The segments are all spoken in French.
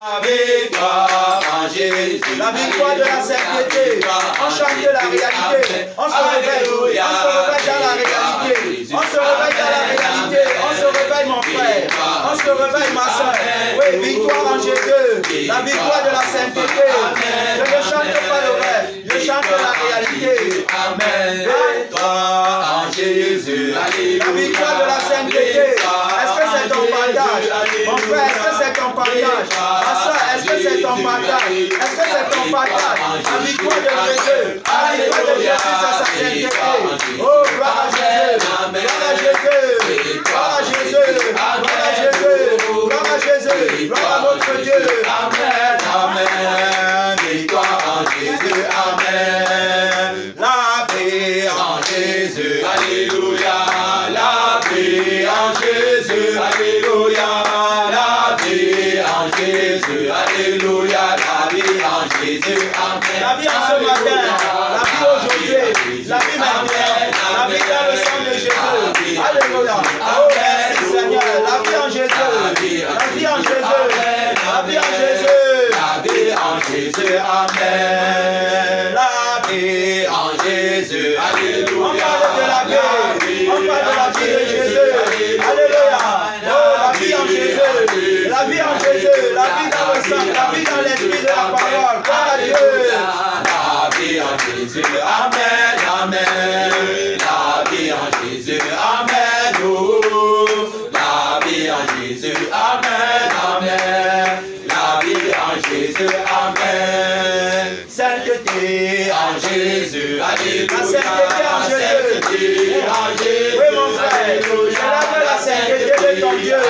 La victoire en Jésus. La victoire de la sainteté. On chante la réalité. On se réveille. On se réveille dans la réalité. On se réveille dans la réalité. On se réveille mon frère. On se réveille ma soeur. Oui, victoire en Jésus. La victoire de la sainteté. Je ne chante pas le rêve. Je chante la réalité. Amen. Victoire en Jésus. La victoire de la sainteté. Est-ce que c'est ton partage? Mon frère, est-ce que c'est ton partage? Ma soeur, est-ce que c'est ton partage? Est-ce que c'est ton partage? La victoire de Jésus. La victoire de Jésus, c'est sa sainteté. Oh, gloire à Jésus. Gloire à Jésus. Gloire à Jésus. Gloire à Jésus. Gloire à Jésus. Gloire à notre Dieu. Amen. Amen. Victoire en Jésus. Amen. La vie en Jésus. Alléluia. La vie en Jésus. Alléluia. La vie en Jésus. Alléluia. La vie en Jésus. Amen. La vie en ce matin. La vie aujourd'hui. La vie maintenant. La vie dans le sang de Jésus. Alléluia. Oh, merci Seigneur. La vie en Jésus. La vie en Jésus. La vie en Jésus. La vie en Jésus. Amen. La vie en Jésus. Alléluia. On parle de la vie. On parle de la vie de Jésus. Alléluia. Oh, la vie en Jésus. La vie en Jésus. La vie dans le sang. La vie dans l'esprit de la parole. Gloire à Dieu. La vie en Jésus. Amen. Amen. La vie en Jésus. Amen. Oh, la vie en Jésus. Amen. Amen. La vie en Jésus. Amen. Sainteté en Jésus. Alléluia. La sainteté en Jésus. Oui, mon frère. Célèbre la sainteté de ton Dieu.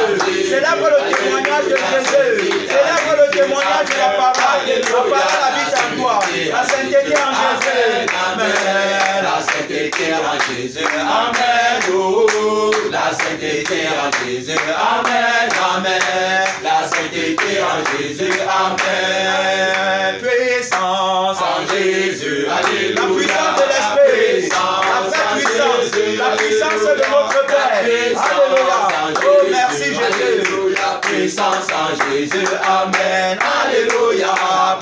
Célèbre le témoignage de Jésus. Célèbre le témoignage de la parole. La parole habite en toi. La sainteté en Jésus. Amen. La sainteté en Jésus. Amen. Oh, la sainteté en Jésus. Amen. Amen. La sainteté en Jésus. Amen. Puissance en Jésus. Alléluia. La puissance de l'esprit. La vraie puissance. La puissance de notre Père. Alléluia. Oh, merci Jésus. Puissance en Jésus. Amen. Alléluia.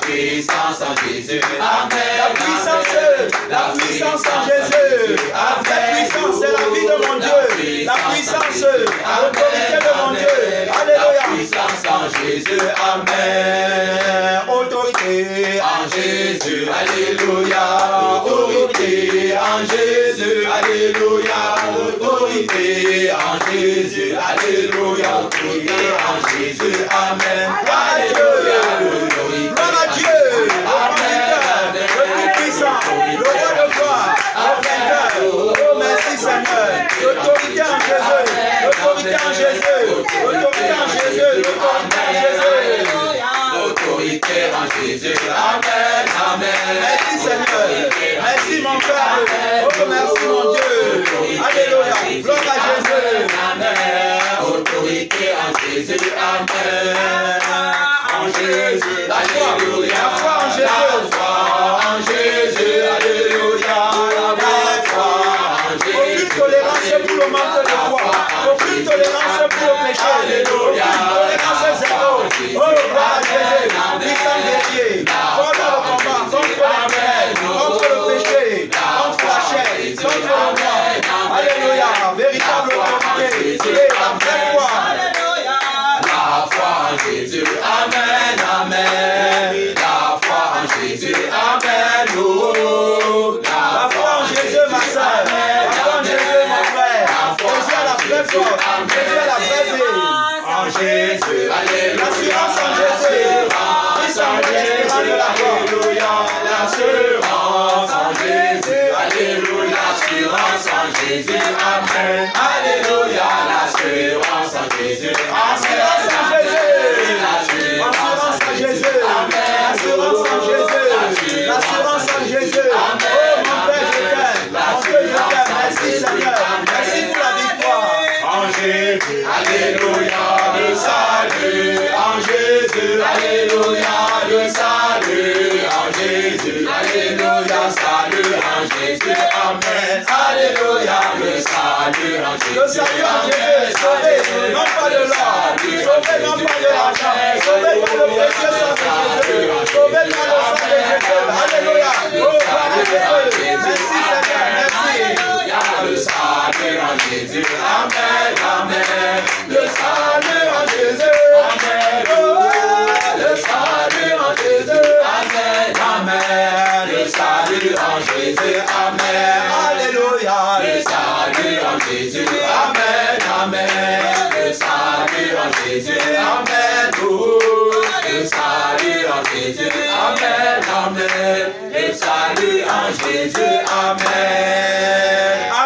Puissance en Jésus. Amen. La puissance en Jésus. La puissance, c'est la vie de mon Dieu. La puissance, l'autorité de mon Dieu. Alléluia. Puissance en Jésus. Amen. Autorité en Jésus. Alléluia. Autorité en Jésus. Alléluia. Autorité en Jésus. Alléluia. Autorité en Jésus. Amen. Alléluia. Gloire à Dieu. Amen. Le Tout-Puissant. Le Roi de gloire. Le vainqueur. Oh, merci Seigneur. L'autorité en Jésus. L'autorité en Jésus. L'autorité en Jésus. L'autorité en Jésus. L'autorité en Jésus. Amen. Amen. Merci Seigneur. Merci mon Père. Oh, merci mon Dieu. Alléluia. Gloire à Jésus. Amen. Autorité en Jésus. Amen. En Jésus. La foi. La foi en Jésus. La foi en Jésus. Alléluia. La foi en Jésus. Aucune tolérance pour le manque de foi. Aucune tolérance pour le péché. Alléluia. Aucune tolérance zéro. Oh, gloire à Jésus. Puissant guerrier. Fort dans le combat. Contre la mer. Contre le péché. Contre la chair. Contre le mort. Alléluia. Véritable autorité. C'est la vraie foi. La foi en Jésus. Amen. Amen. La foi en Jésus. Amen. Oh. La foi en Jésus, ma soeur. La foi en Jésus, mon frère. Jésus a la vraie foi. Jésus a la vraie vie. En Jésus. Alléluia. L'assurance en Jésus. Puissant de l'espérance de la foi. Alléluia. L'assurance en Jésus. Alléluia. L'assurance en Jésus. Amen. Alléluia. L'assurance en Jésus. Assurance en Jésus. Assurance en Jésus. Amen. Assurance en Jésus. L'assurance en Jésus. Oh mon Père, je t'aime. Mon Dieu, je t'aime. Merci Seigneur. Merci pour la victoire. En Jésus. Alléluia. Le salut. En Jésus. Alléluia. Le salut. En Jésus. Alléluia. Salut en Jésus. Amen. Alléluia. Le salut. salut en Jésus, sauvé, non pas de l'or, sauvé non pas de l'argent, sauvé par le précieux sang de Jésus, sauvé par le sang de Jésus. Alléluia. Oh, gloire à Dieu. Merci Seigneur, merci. Le salut en Jésus, amen, amen. Le salut en Jésus, amen. Oh, le salut en Jésus, amen, amen. Le salut en Jésus, amen. Alléluia. Le salut en Jésus, amen, amen. Le salut en Jésus, amen. Oh, le salut en Jésus, amen, amen. Le salut en Jésus, amen.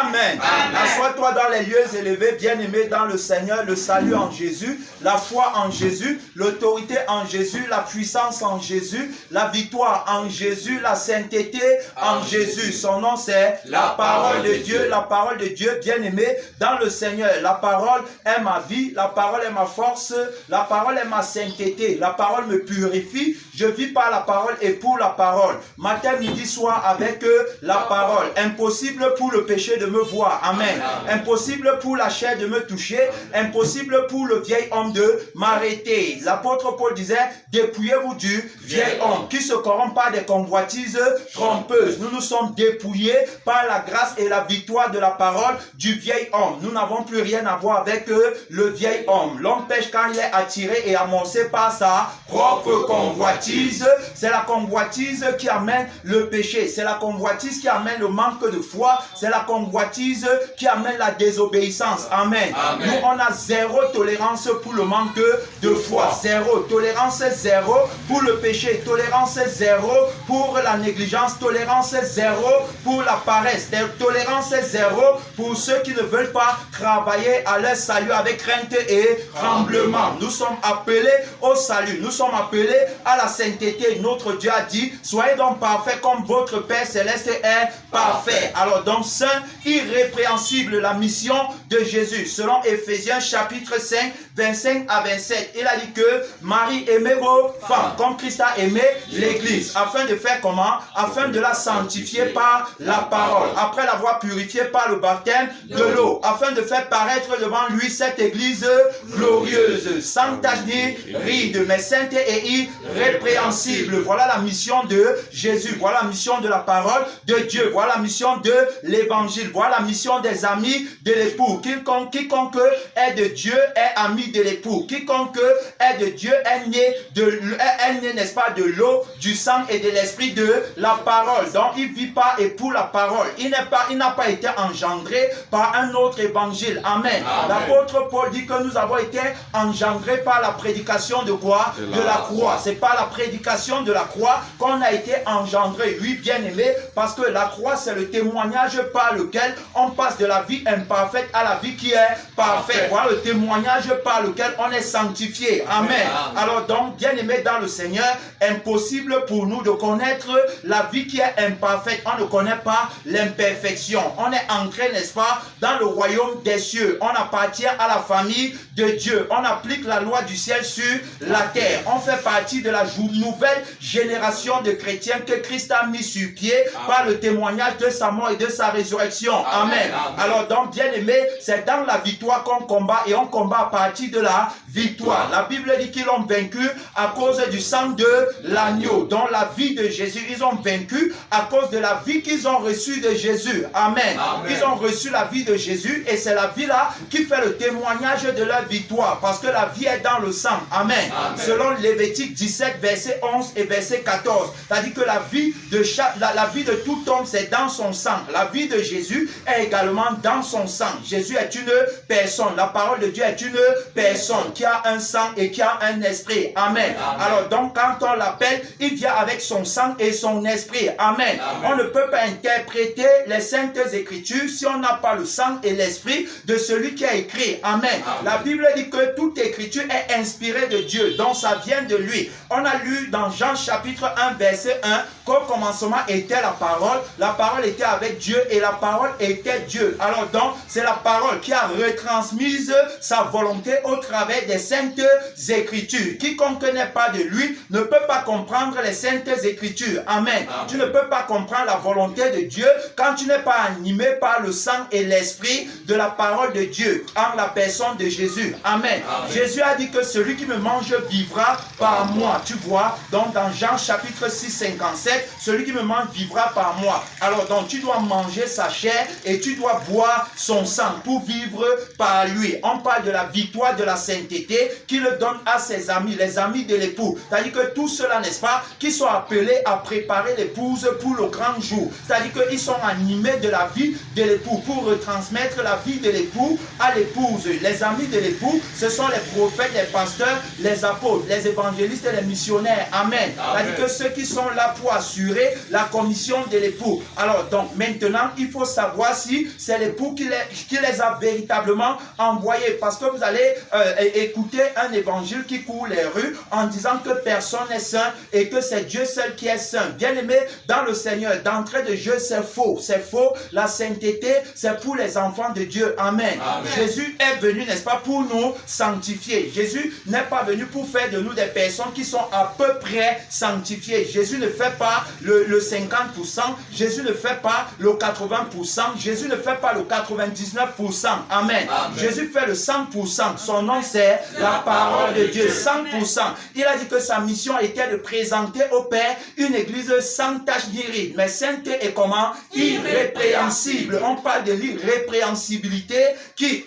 Amen. Assois-toi dans les lieux élevés, bien-aimé dans le Seigneur, le salut en Jésus, la foi en Jésus, l'autorité en Jésus, la puissance en Jésus, la victoire en Jésus, la sainteté en Jésus. Son nom c'est la parole de Dieu, la parole de Dieu, bien-aimé dans le Seigneur. La parole est ma vie, la parole est ma force, la parole est ma sainteté, la parole me purifie, je vis par la parole et pour la parole. Matin, midi, soir avec la parole. Impossible pour le péché de me voir. Amen. Impossible pour la chair de me toucher. Impossible pour le vieil homme de m'arrêter. L'apôtre Paul disait, dépouillez-vous du vieil homme qui se corrompt par des convoitises trompeuses. Nous nous sommes dépouillés par la grâce et la victoire de la parole du vieil homme. Nous n'avons plus rien à voir avec le vieil homme. L'homme pêche quand il est attiré et amorcé par sa propre convoitise. C'est la convoitise qui amène le péché. C'est la convoitise qui amène le manque de foi. C'est la convoitise qui amène la désobéissance. Amen. Amen. Nous, on a zéro tolérance pour le manque de foi. Zéro. Tolérance zéro pour le péché. Tolérance zéro pour la négligence. Tolérance zéro pour la paresse. Tolérance zéro pour ceux qui ne veulent pas travailler à leur salut avec crainte et tremblement. Nous sommes appelés au salut. Nous sommes appelés à la sainteté. Notre Dieu a dit, soyez donc parfaits comme votre Père Céleste est parfait. Alors donc, saint, irrépréhensible, la mission de Jésus. Selon Éphésiens chapitre 5, 25 à 27, il a dit que Marie, aimez vos femmes comme Christ a aimé l'Église. Afin de faire comment? Afin de la sanctifier par la parole. Après l'avoir purifiée par le baptême de l'eau. Afin de faire paraître devant lui cette Église glorieuse, sans tache ni ride, mais sainte et irrépréhensible. Voilà la mission de Jésus. Voilà la mission de la parole de Dieu. Voilà la mission de l'évangile. Voilà la mission des amis de l'époux. Quiconque est de Dieu est ami de l'époux. Quiconque est de Dieu est né, n'est-ce pas, de l'eau, du sang et de l'esprit de la parole. Donc il vit par et pour la parole. Il n'a pas été engendré par un autre évangile. Amen. L'apôtre Paul dit que nous avons été engendrés par la prédication de quoi? De la croix. C'est par la prédication de la croix qu'on a été engendré. Oui, bien aimé, parce que la croix c'est le témoignage par lequel on passe de la vie imparfaite à la vie qui est parfaite. Voilà le témoignage par lequel on est sanctifié. Amen. Alors donc, bien aimé dans le Seigneur, impossible pour nous de connaître la vie qui est imparfaite. On ne connaît pas l'imperfection. On est entré, n'est-ce pas, dans le royaume des cieux. On appartient à la famille de Dieu. On applique la loi du ciel sur la terre. On fait partie de la nouvelle génération de chrétiens que Christ a mis sur pied par le témoignage de sa mort et de sa résurrection. Amen. Alors donc, bien aimé, c'est dans la victoire qu'on combat et on combat à partir de la victoire. La Bible dit qu'ils l'ont vaincu à cause du sang de l'agneau. Dans la vie de Jésus, ils ont vaincu à cause de la vie qu'ils ont reçue de Jésus. Amen. Ils ont reçu la vie de Jésus et c'est la vie là qui fait le témoignage de leur victoire parce que la vie est dans le sang. Amen. Selon Lévitique 17, verset 11 et verset 14, c'est-à-dire que la vie de tout homme c'est dans son sang. La vie de Jésus est également dans son sang. Jésus est une personne. La parole de Dieu est une personne qui a un sang et qui a un esprit. Amen. Alors donc quand on l'appelle, il vient avec son sang et son esprit. Amen. On ne peut pas interpréter les saintes écritures si on n'a pas le sang et l'esprit de celui qui a écrit. Amen. La Bible dit que toute écriture est inspirée de Dieu, donc ça vient de lui. On a lu dans Jean chapitre 1 verset 1 qu'au commencement était la parole était avec Dieu et la parole était Dieu. Alors donc donc c'est la parole qui a retransmise sa volonté au travers des saintes écritures. Quiconque n'est pas de lui ne peut pas comprendre les saintes écritures. Amen. Tu ne peux pas comprendre la volonté de Dieu quand tu n'es pas animé par le sang et l'esprit de la parole de Dieu en la personne de Jésus. Amen. Jésus a dit que celui qui me mange vivra par moi. Tu vois, donc dans Jean chapitre 6, 57, celui qui me mange vivra par moi. Alors donc tu dois manger sa chair et tu dois boire son sang pour vivre par lui. On parle de la victoire de la sainteté qu'il donne à ses amis, les amis de l'époux. C'est-à-dire que tout cela, n'est-ce pas, qui sont appelés à préparer l'épouse pour le grand jour. C'est-à-dire qu'ils sont animés de la vie de l'époux pour retransmettre la vie de l'époux à l'épouse. Les amis de l'époux, ce sont les prophètes, les pasteurs, les apôtres, les évangélistes et les missionnaires. Amen. C'est-à-dire que ceux qui sont là pour assurer la commission de l'époux. Alors donc maintenant, il faut savoir si c'est l'époux qui les a véritablement envoyés. Parce que vous allez écouter un évangile qui court les rues en disant que personne n'est saint et que c'est Dieu seul qui est saint. Bien aimé dans le Seigneur, d'entrée de jeu, c'est faux. C'est faux. La sainteté, c'est pour les enfants de Dieu. Amen. Amen. Jésus est venu, n'est-ce pas, pour nous sanctifier. Jésus n'est pas venu pour faire de nous des personnes qui sont à peu près sanctifiées. Jésus ne fait pas le 50%. Jésus ne fait pas le 80%. Jésus ne fait pas le 99%. Amen. Amen. Jésus fait le 100%. Son nom, c'est la parole de Dieu. 100%. Il a dit que sa mission était de présenter au Père une église sans tache ni ride, mais sainte et comment? Irrépréhensible. On parle de l'irrépréhensibilité qui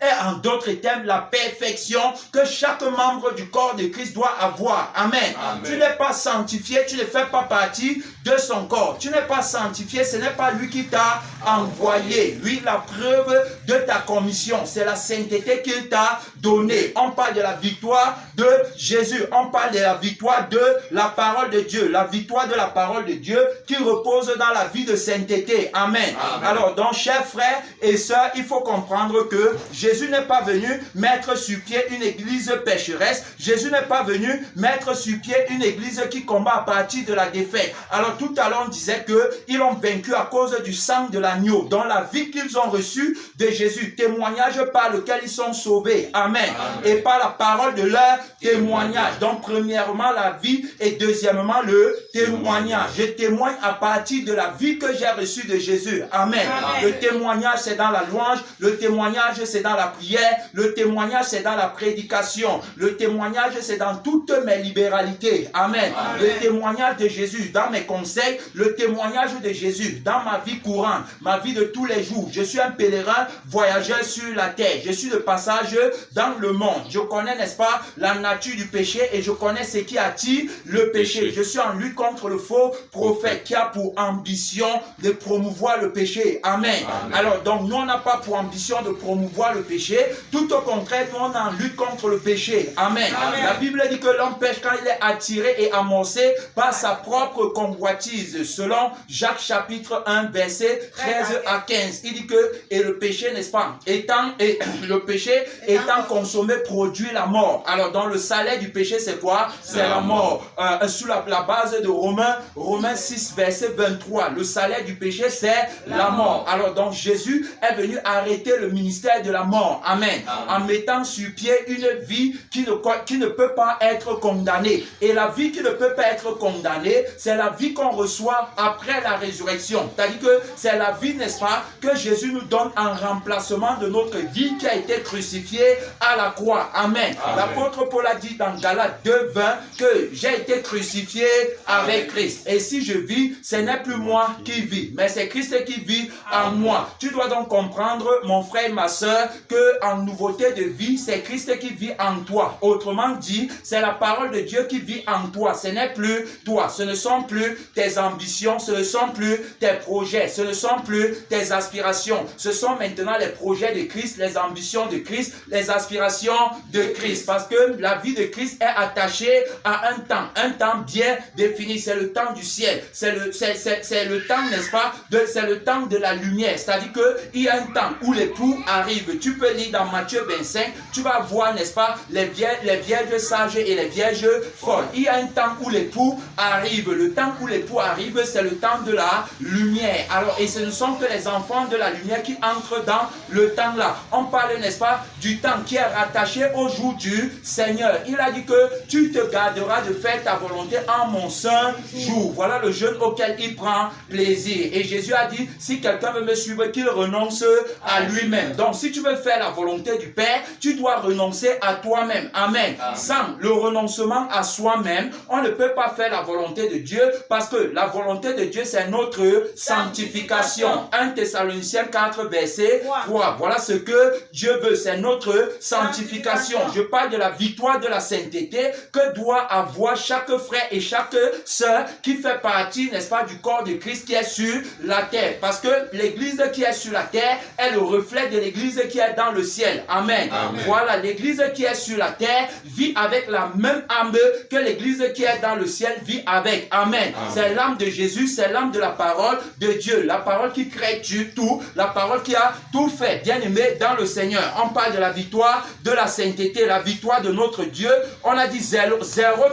est en d'autres termes la perfection que chaque membre du corps de Christ doit avoir. Amen. Amen. Tu n'es pas sanctifié, tu ne fais pas partie de son corps. Tu n'es pas sanctifié, ce n'est pas lui qui t'a envoyé. Lui, la preuve de ta commission, c'est la sainteté qu'il t'a donnée. On parle de la victoire de Jésus. On parle de la victoire de la parole de Dieu. La victoire de la parole de Dieu qui repose dans la vie de sainteté. Amen. Amen. Alors donc, chers frères et sœurs, il faut comprendre que Jésus n'est pas venu mettre sur pied une église pécheresse. Jésus n'est pas venu mettre sur pied une église qui combat à partir de la défaite. Alors tout à l'heure, on disait qu'ils ont vaincu à cause du sang de l'agneau, dans la vie qu'ils ont reçue de Jésus, témoignage par lequel ils sont sauvés. Amen. Amen. Et par la parole de leur témoignage. Donc premièrement la vie et deuxièmement le témoignage. Je témoigne à partir de la vie que j'ai reçue de Jésus. Amen. Amen. Le témoignage c'est dans la louange, le témoignage c'est dans la prière, le témoignage c'est dans la prédication, le témoignage c'est dans toutes mes libéralités. Amen. Amen. Le témoignage de Jésus dans mes conseils, le témoignage de Jésus dans ma vie courante, ma vie de tous les jours. Je suis un pèlerin voyageur sur la terre. Je suis de passage dans le monde. Je connais, n'est-ce pas, la nature du péché et je connais ce qui attire le péché. Je suis en lutte contre le faux prophète qui a pour ambition de promouvoir le péché. Amen. Amen. Alors donc nous on n'a pas pour ambition de promouvoir le péché. Tout au contraire, nous on est en lutte contre le péché. Amen. Amen. La Bible dit que l'homme pêche quand il est attiré et amorcé par sa propre convoitise. Selon Jacques chapitre 1 verset 13 à 15. Il dit que et le péché, n'est-ce pas, le péché étant consommé produit la mort. Alors dans le salaire du péché c'est quoi? C'est la mort. Sous la base de Romains 6 verset 23. Le salaire du péché c'est la mort. Alors donc Jésus est venu arrêter le ministère de la mort. Amen. En mettant sur pied une vie qui ne peut pas être condamnée. Et la vie qui ne peut pas être condamnée, c'est la vie qu'on reçoit après la résurrection. C'est-à-dire que c'est la vie, n'est-ce pas, que Jésus nous donne en remplacement de notre vie qui a été crucifiée à la croix. Amen. L'apôtre Paul a dit dans Galates 2:20 que j'ai été crucifié avec Christ. Et si je vis, ce n'est plus moi qui vis, mais c'est Christ qui vit en moi. Tu dois donc comprendre, mon frère et ma soeur, que en nouveauté de vie, c'est Christ qui vit en toi. Autrement dit, c'est la parole de Dieu qui vit en toi. Ce n'est plus toi. Ce ne sont plus tes ambitions, ce ne sont plus tes projets, ce ne sont plus tes aspirations. Ce sont maintenant les projets de Christ, les ambitions de Christ, les aspirations de Christ. Parce que la vie de Christ est attachée à un temps bien défini. C'est le temps du ciel. C'est le temps, n'est-ce pas, c'est le temps de la lumière. C'est-à-dire qu'il y a un temps où l'époux arrive. Tu peux lire dans Matthieu 25, tu vas voir, n'est-ce pas, les vierges sages et les vierges folles. Il y a un temps où l'époux arrive. Le temps où l'époux arrive, c'est le temps de la lumière. Alors, et ce ne sont que les enfants de la lumière qui entrent dans le temps là. On parle, n'est-ce pas, du temps qui est rattaché au jour du Seigneur. Il a dit que tu te garderas de faire ta volonté en mon saint jour. Voilà le jeûne auquel il prend plaisir. Et Jésus a dit, si quelqu'un veut me suivre, qu'il renonce à lui-même. Donc, si tu veux faire la volonté du Père, tu dois renoncer à toi-même. Amen. Sans le renoncement à soi-même, on ne peut pas faire la volonté de Dieu, parce que la volonté de Dieu, c'est notre sanctification. 1 Thessaloniciens 4, verset 3. Voilà ce que Dieu veut, c'est notre sanctification. Je parle de la victoire de la sainteté que doit avoir chaque frère et chaque sœur qui fait partie, n'est-ce pas, du corps de Christ qui est sur la terre. Parce que l'église qui est sur la terre est le reflet de l'église qui est dans le ciel. Amen. Amen. Voilà, l'église qui est sur la terre vit avec la même âme que l'église qui est dans le ciel vit avec. Amen. Amen. C'est l'âme de Jésus, c'est l'âme de la parole de Dieu. La parole qui crée tout, la parole qui a tout fait. Bien aimé dans le Seigneur. On parle de la victoire de la sainteté, la victoire de notre Dieu. On a dit zéro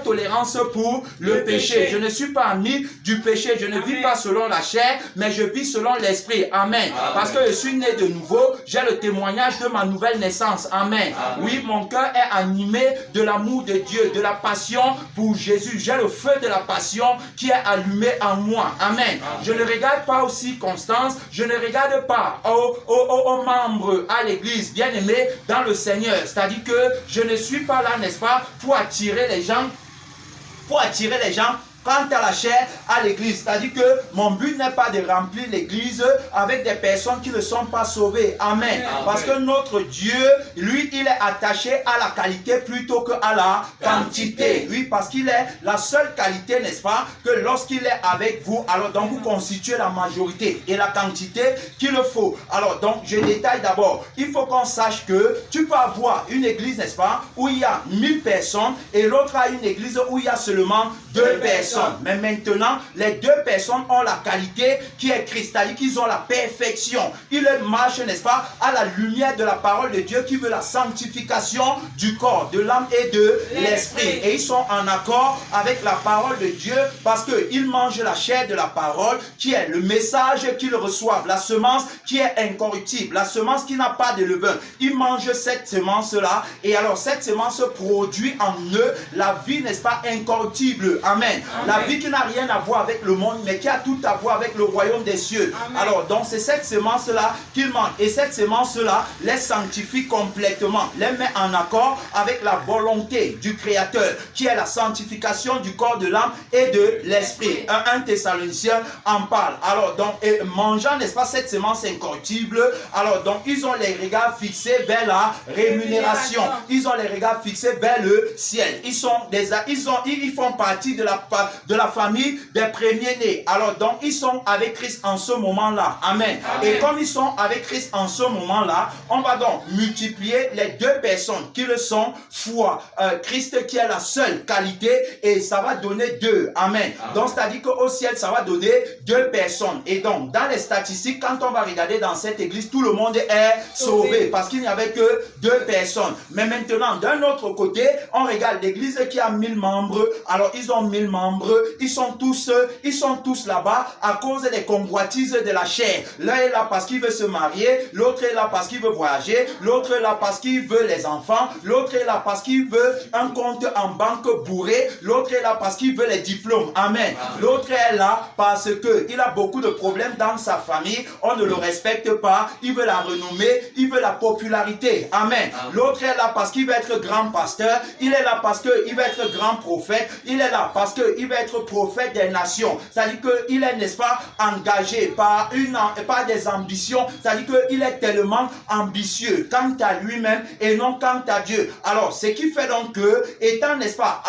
tolérance pour le péché. Je ne suis pas ami du péché. Je ne vis pas selon la chair, mais je vis selon l'esprit. Amen. Parce que je suis né de nouveau. J'ai le témoignage de ma nouvelle naissance. Amen. Oui, mon cœur est animé de l'amour de Dieu, de la passion pour Jésus. J'ai le feu de la passion qui est allumé en moi. Amen. Je ne regarde pas aux circonstances. Je ne regarde pas aux membres à l'église, bien aimé dans le Seigneur. C'est-à-dire que je ne suis pas là, n'est-ce pas, pour attirer les gens quant à la chair à l'église. C'est-à-dire que mon but n'est pas de remplir l'église avec des personnes qui ne sont pas sauvées. Amen. Parce que notre Dieu, lui, il est attaché à la qualité plutôt qu'à la quantité. Oui, parce qu'il est la seule qualité, n'est-ce pas, que lorsqu'il est avec vous, alors donc vous constituez la majorité et la quantité qu'il faut. Alors donc, je détaille d'abord. Il faut qu'on sache que tu peux avoir une église, n'est-ce pas, où il y a 1000 personnes et l'autre a une église où il y a seulement 2 personnes. Mais maintenant, les 2 personnes ont la qualité qui est cristalline, ils ont la perfection. Ils marchent, n'est-ce pas, à la lumière de la parole de Dieu qui veut la sanctification du corps, de l'âme et de l'esprit. Et ils sont en accord avec la parole de Dieu parce qu'ils mangent la chair de la parole qui est le message qu'ils reçoivent, la semence qui est incorruptible, la semence qui n'a pas de levain. Ils mangent cette semence-là et alors cette semence produit en eux la vie, n'est-ce pas, incorruptible. Amen. La vie qui n'a rien à voir avec le monde, mais qui a tout à voir avec le royaume des cieux. Amen. Alors, donc, c'est cette semence-là qu'il manque. Et cette semence-là les sanctifie complètement, les met en accord avec la volonté du Créateur, qui est la sanctification du corps, de l'âme et de l'esprit. 1 Thessaloniciens en parle. Alors, donc, et mangeant, n'est-ce pas, cette semence incorruptible, alors, donc, ils ont les regards fixés vers la rémunération. Ils ont les regards fixés vers le ciel. Ils font partie de la famille des premiers-nés. Alors donc ils sont avec Christ en ce moment-là. Amen. Amen. Et comme ils sont avec Christ en ce moment-là, on va donc multiplier les 2 personnes qui le sont fois Christ qui est la seule qualité et ça va donner 2. Amen. Amen. Donc c'est-à-dire qu'au ciel ça va donner 2 personnes. Et donc dans les statistiques, quand on va regarder dans cette église, tout le monde est sauvé parce qu'il n'y avait que 2 personnes. Mais maintenant d'un autre côté, on regarde l'église qui a 1000 membres. Alors ils ont 1000 membres, ils sont tous là-bas à cause des convoitises de la chair. L'un est là parce qu'il veut se marier, l'autre est là parce qu'il veut voyager, l'autre est là parce qu'il veut les enfants, l'autre est là parce qu'il veut un compte en banque bourré, l'autre est là parce qu'il veut les diplômes. Amen. L'autre est là parce qu'il a beaucoup de problèmes dans sa famille, on ne le respecte pas, il veut la renommée, il veut la popularité. Amen. L'autre est là parce qu'il veut être grand pasteur, il est là parce qu'il veut être grand prophète, il est là parce qu'il va être prophète des nations. C'est-à-dire qu'il est, n'est-ce pas, engagé par des ambitions. C'est-à-dire qu'il est tellement ambitieux quant à lui-même et non quant à Dieu. Alors, ce qui fait donc que, étant, n'est-ce pas,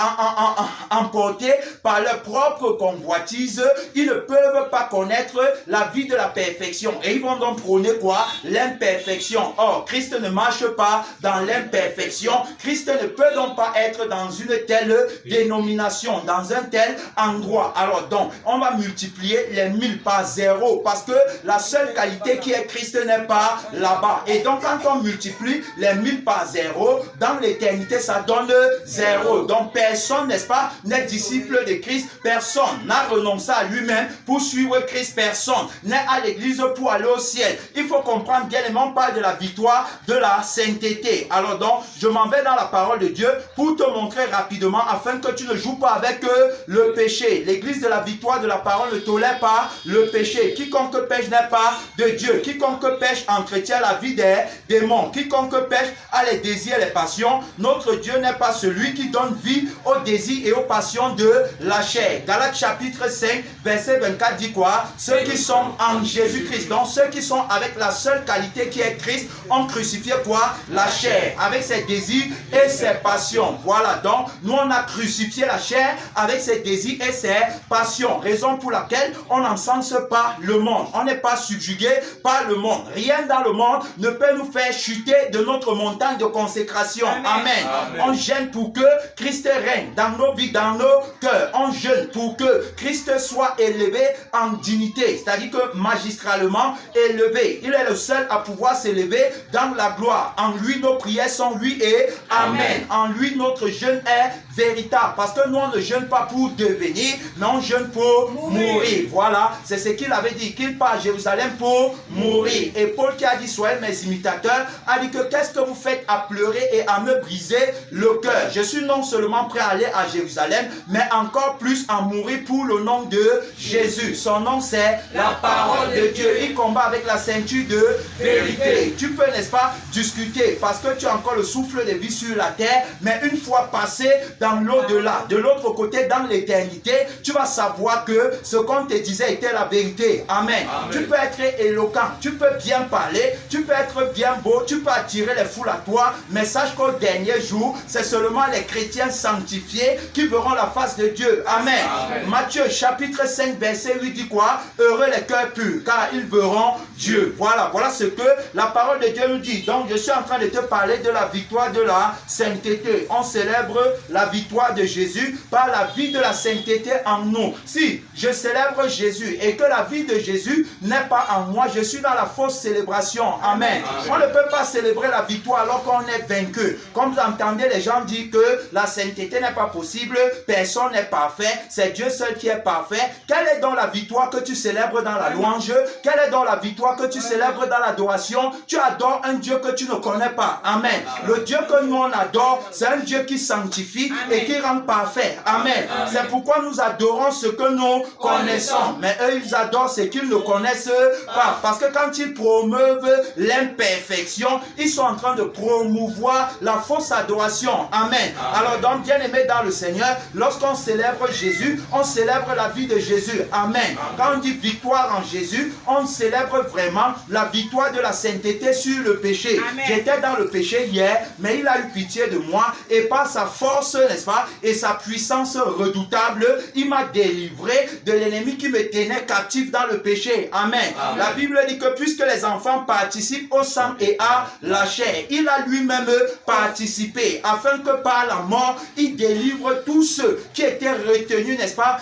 emportés par leur propre convoitise, ils ne peuvent pas connaître la vie de la perfection. Et ils vont donc prôner quoi? L'imperfection. Or, Christ ne marche pas dans l'imperfection. Christ ne peut donc pas être dans une telle dénomination, dans un tel tel endroit. Alors donc, on va multiplier les 1000 par 0 parce que la seule qualité qui est Christ n'est pas là-bas. Et donc, quand on multiplie les 1000 par 0, dans l'éternité, ça donne 0. Donc, personne, n'est-ce pas, n'est disciple de Christ. Personne n'a renoncé à lui-même pour suivre Christ. Personne n'est à l'église pour aller au ciel. Il faut comprendre bien, on parle de la victoire de la sainteté. Alors donc, je m'en vais dans la parole de Dieu pour te montrer rapidement afin que tu ne joues pas avec le péché. L'église de la victoire de la parole ne tolère pas le péché. Quiconque pêche n'est pas de Dieu. Quiconque pêche entretient la vie des démons. Quiconque pêche a les désirs et les passions. Notre Dieu n'est pas celui qui donne vie aux désirs et aux passions de la chair. Galates chapitre 5, verset 24 dit quoi? Ceux qui sont en Jésus-Christ, donc ceux qui sont avec la seule qualité qui est Christ, ont crucifié quoi? La chair, avec ses désirs et ses passions. Voilà, donc nous on a crucifié la chair avec ses désirs et ses passions. Raison pour laquelle on n'encense pas le monde. On n'est pas subjugué par le monde. Rien dans le monde ne peut nous faire chuter de notre montagne de consécration. Amen. Amen. On gêne pour que Christ règne dans nos vies, dans nos cœurs. On jeûne pour que Christ soit élevé en dignité, c'est-à-dire que magistralement élevé. Il est le seul à pouvoir s'élever dans la gloire. En lui, nos prières sont oui et amen. En lui, notre jeûne est véritable. Parce que nous, on ne jeûne pas pour devenir, mais on jeûne pour mourir. Voilà, c'est ce qu'il avait dit, qu'il part à Jérusalem pour mourir. Et Paul qui a dit, soyez mes imitateurs, a dit que qu'est-ce que vous faites à pleurer et à me briser le cœur? Je suis non seulement prêt à aller à Jérusalem, mais encore plus à mourir pour le nom de Jésus. Son nom, c'est la parole de Dieu. Il combat avec la ceinture de vérité. Tu peux, n'est-ce pas, discuter parce que tu as encore le souffle de vie sur la terre, mais une fois passé dans l'au-delà, de l'autre côté, dans l'éternité, tu vas savoir que ce qu'on te disait était la vérité. Amen. Amen. Tu peux être éloquent, tu peux bien parler, tu peux être bien beau, tu peux attirer les foules à toi, mais sache qu'au dernier jour, c'est seulement les chrétiens sanctifiés qui verront la face de Dieu. Amen. Amen. Matthieu chapitre 5 verset 8 dit quoi? Heureux les cœurs purs, car ils verront Dieu. Voilà, voilà ce que la parole de Dieu nous dit. Donc je suis en train de te parler de la victoire de la sainteté. On célèbre la victoire de Jésus par la vie de la sainteté en nous. Si je célèbre Jésus et que la vie de Jésus n'est pas en moi, je suis dans la fausse célébration. Amen. Amen. On ne peut pas célébrer la victoire alors qu'on est vaincu. Comme vous entendez les gens dire que la sainteté n'est pas possible, personne n'est parfait, c'est Dieu seul qui est parfait. Quelle est donc la victoire que tu célèbres dans la louange? Quelle est donc la victoire que tu célèbres dans l'adoration? Tu adores un Dieu que tu ne connais pas. Amen. Le Dieu que nous on adore, c'est un Dieu qui sanctifie et qui rend parfait. Amen. C'est pourquoi nous adorons ce que nous connaissons. Mais eux, ils adorent ce qu'ils ne connaissent pas. Parce que quand ils promeuvent l'imperfection, ils sont en train de promouvoir la fausse adoration. Amen. Alors donc, bien aimé dans le Seigneur, lorsqu'on célèbre Jésus, on célèbre la vie de Jésus. Amen. Quand on dit victoire en Jésus, on célèbre vraiment la victoire de la sainteté sur le péché. J'étais dans le péché hier, mais il a eu pitié de moi et par sa force, n'est-ce pas, et sa puissance redoutable, il m'a délivré de l'ennemi qui me tenait captif dans le péché. Amen. Amen. La Bible dit que puisque les enfants participent au sang et à la chair, il a lui-même participé afin que par la mort, il délivre tous ceux qui étaient retenus, n'est-ce pas,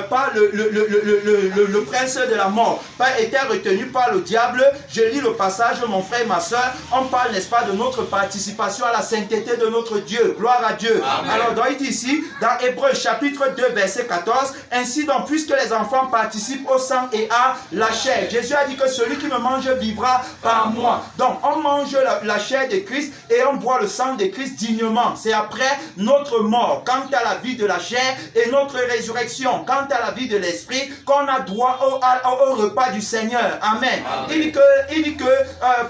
par le prince de la mort, étaient retenus par le diable. Je lis le passage, mon frère et ma soeur, on parle, n'est-ce pas, de notre participation à la sainteté de notre Dieu. Gloire à Dieu. Amen. Alors, donc, il dit ici, dans Hébreux chapitre 2, verset 14, ainsi donc, puisque les enfants participent au sang et à la chair, Jésus a dit que celui qui me mange vivra par moi. Donc, on mange la chair de Christ et on boit le sang de Christ dignement. C'est après notre mort, quant à la vie de la chair et notre résurrection, quant à la vie de l'esprit, qu'on a droit au repas du Seigneur. Amen. Amen. Il dit que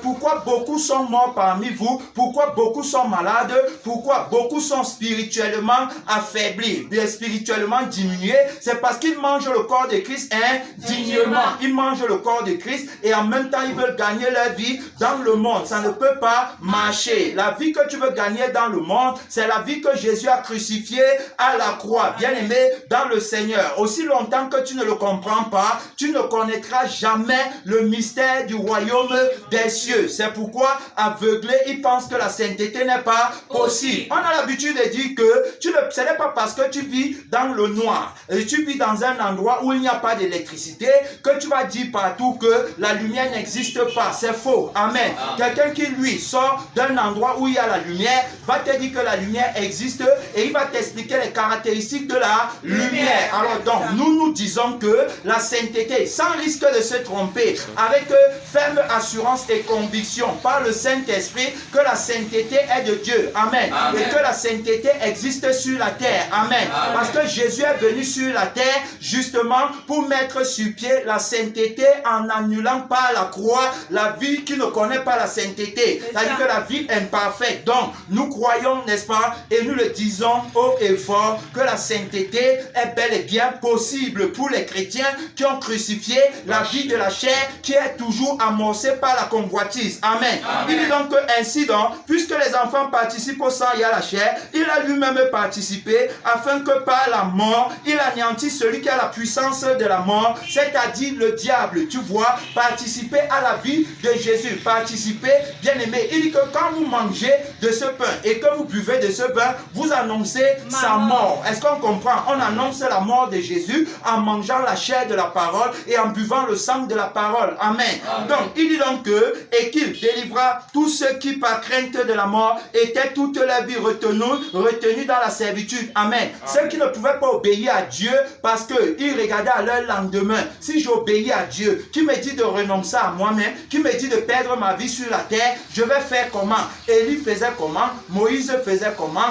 pourquoi beaucoup sont morts parmi vous, pourquoi beaucoup sont malades, pourquoi beaucoup sont spirituellement affaiblis, spirituellement diminués, c'est parce qu'ils mangent le corps de Christ indignement. Ils mangent le corps de Christ et en même temps ils veulent gagner leur vie dans le monde. Ça ne peut pas marcher. La vie que tu veux gagner dans le monde, c'est la vie que Jésus a crucifiée à la croix. Bien aimé dans le Seigneur, aussi longtemps que tu ne le comprends pas, tu ne connaîtras jamais le mystère du royaume des cieux. C'est pourquoi aveuglés, ils pensent que la sainteté n'est pas possible. On a l'habitude de dire que ce n'est pas parce que tu vis dans le noir, et tu vis dans un endroit où il n'y a pas d'électricité, que tu vas dire partout que la lumière n'existe pas. C'est faux. Amen. Quelqu'un qui lui sort d'un endroit où il y a la lumière va te dire que la lumière existe et il va t'expliquer les caractéristiques de la lumière. Alors donc, nous disons que la sainteté, sans risque de se tromper, avec ferme assurance et conviction par le Saint-Esprit, que la sainteté est de Dieu. Amen. Et que la sainteté existe sur la terre. Amen. Parce que Jésus est venu sur la terre justement pour mettre sur pied la sainteté en annulant par la croix la vie qui ne connaît pas la sainteté. C'est-à-dire que la vie imparfaite. Donc, nous croyons, n'est-ce pas, et nous le disons haut et fort, que la sainteté est bel et bien possible pour les chrétiens qui ont crucifié la vie de la chair qui est toujours amorcée par la convoitise. Amen. Il dit donc que ainsi donc, puisque les enfants participent au sang et à la chair, il a lui-même participé afin que par la mort, il anéantisse celui qui a la puissance de la mort, c'est-à-dire le diable. Tu vois, participer à la vie de Jésus, participer, bien-aimé. Il dit que quand vous mangez de ce pain et que vous buvez de ce vin, vous annoncez sa mort. Est-ce qu'on comprend? On annonce la mort de Jésus en mangeant la chair de la parole et en buvant le sang de la parole. Amen. Donc, il dit donc que, et qu'il délivra tous ceux qui, par crainte de la mort, étaient toute leur vie retenus dans la servitude. Amen. Ceux qui ne pouvaient pas obéir à Dieu parce qu'ils regardaient à leur lendemain. Si j'obéis à Dieu, qui me dit de renoncer à moi-même, qui me dit de perdre ma vie sur la terre, je vais faire comment? Élie faisait comment? Moïse faisait comment?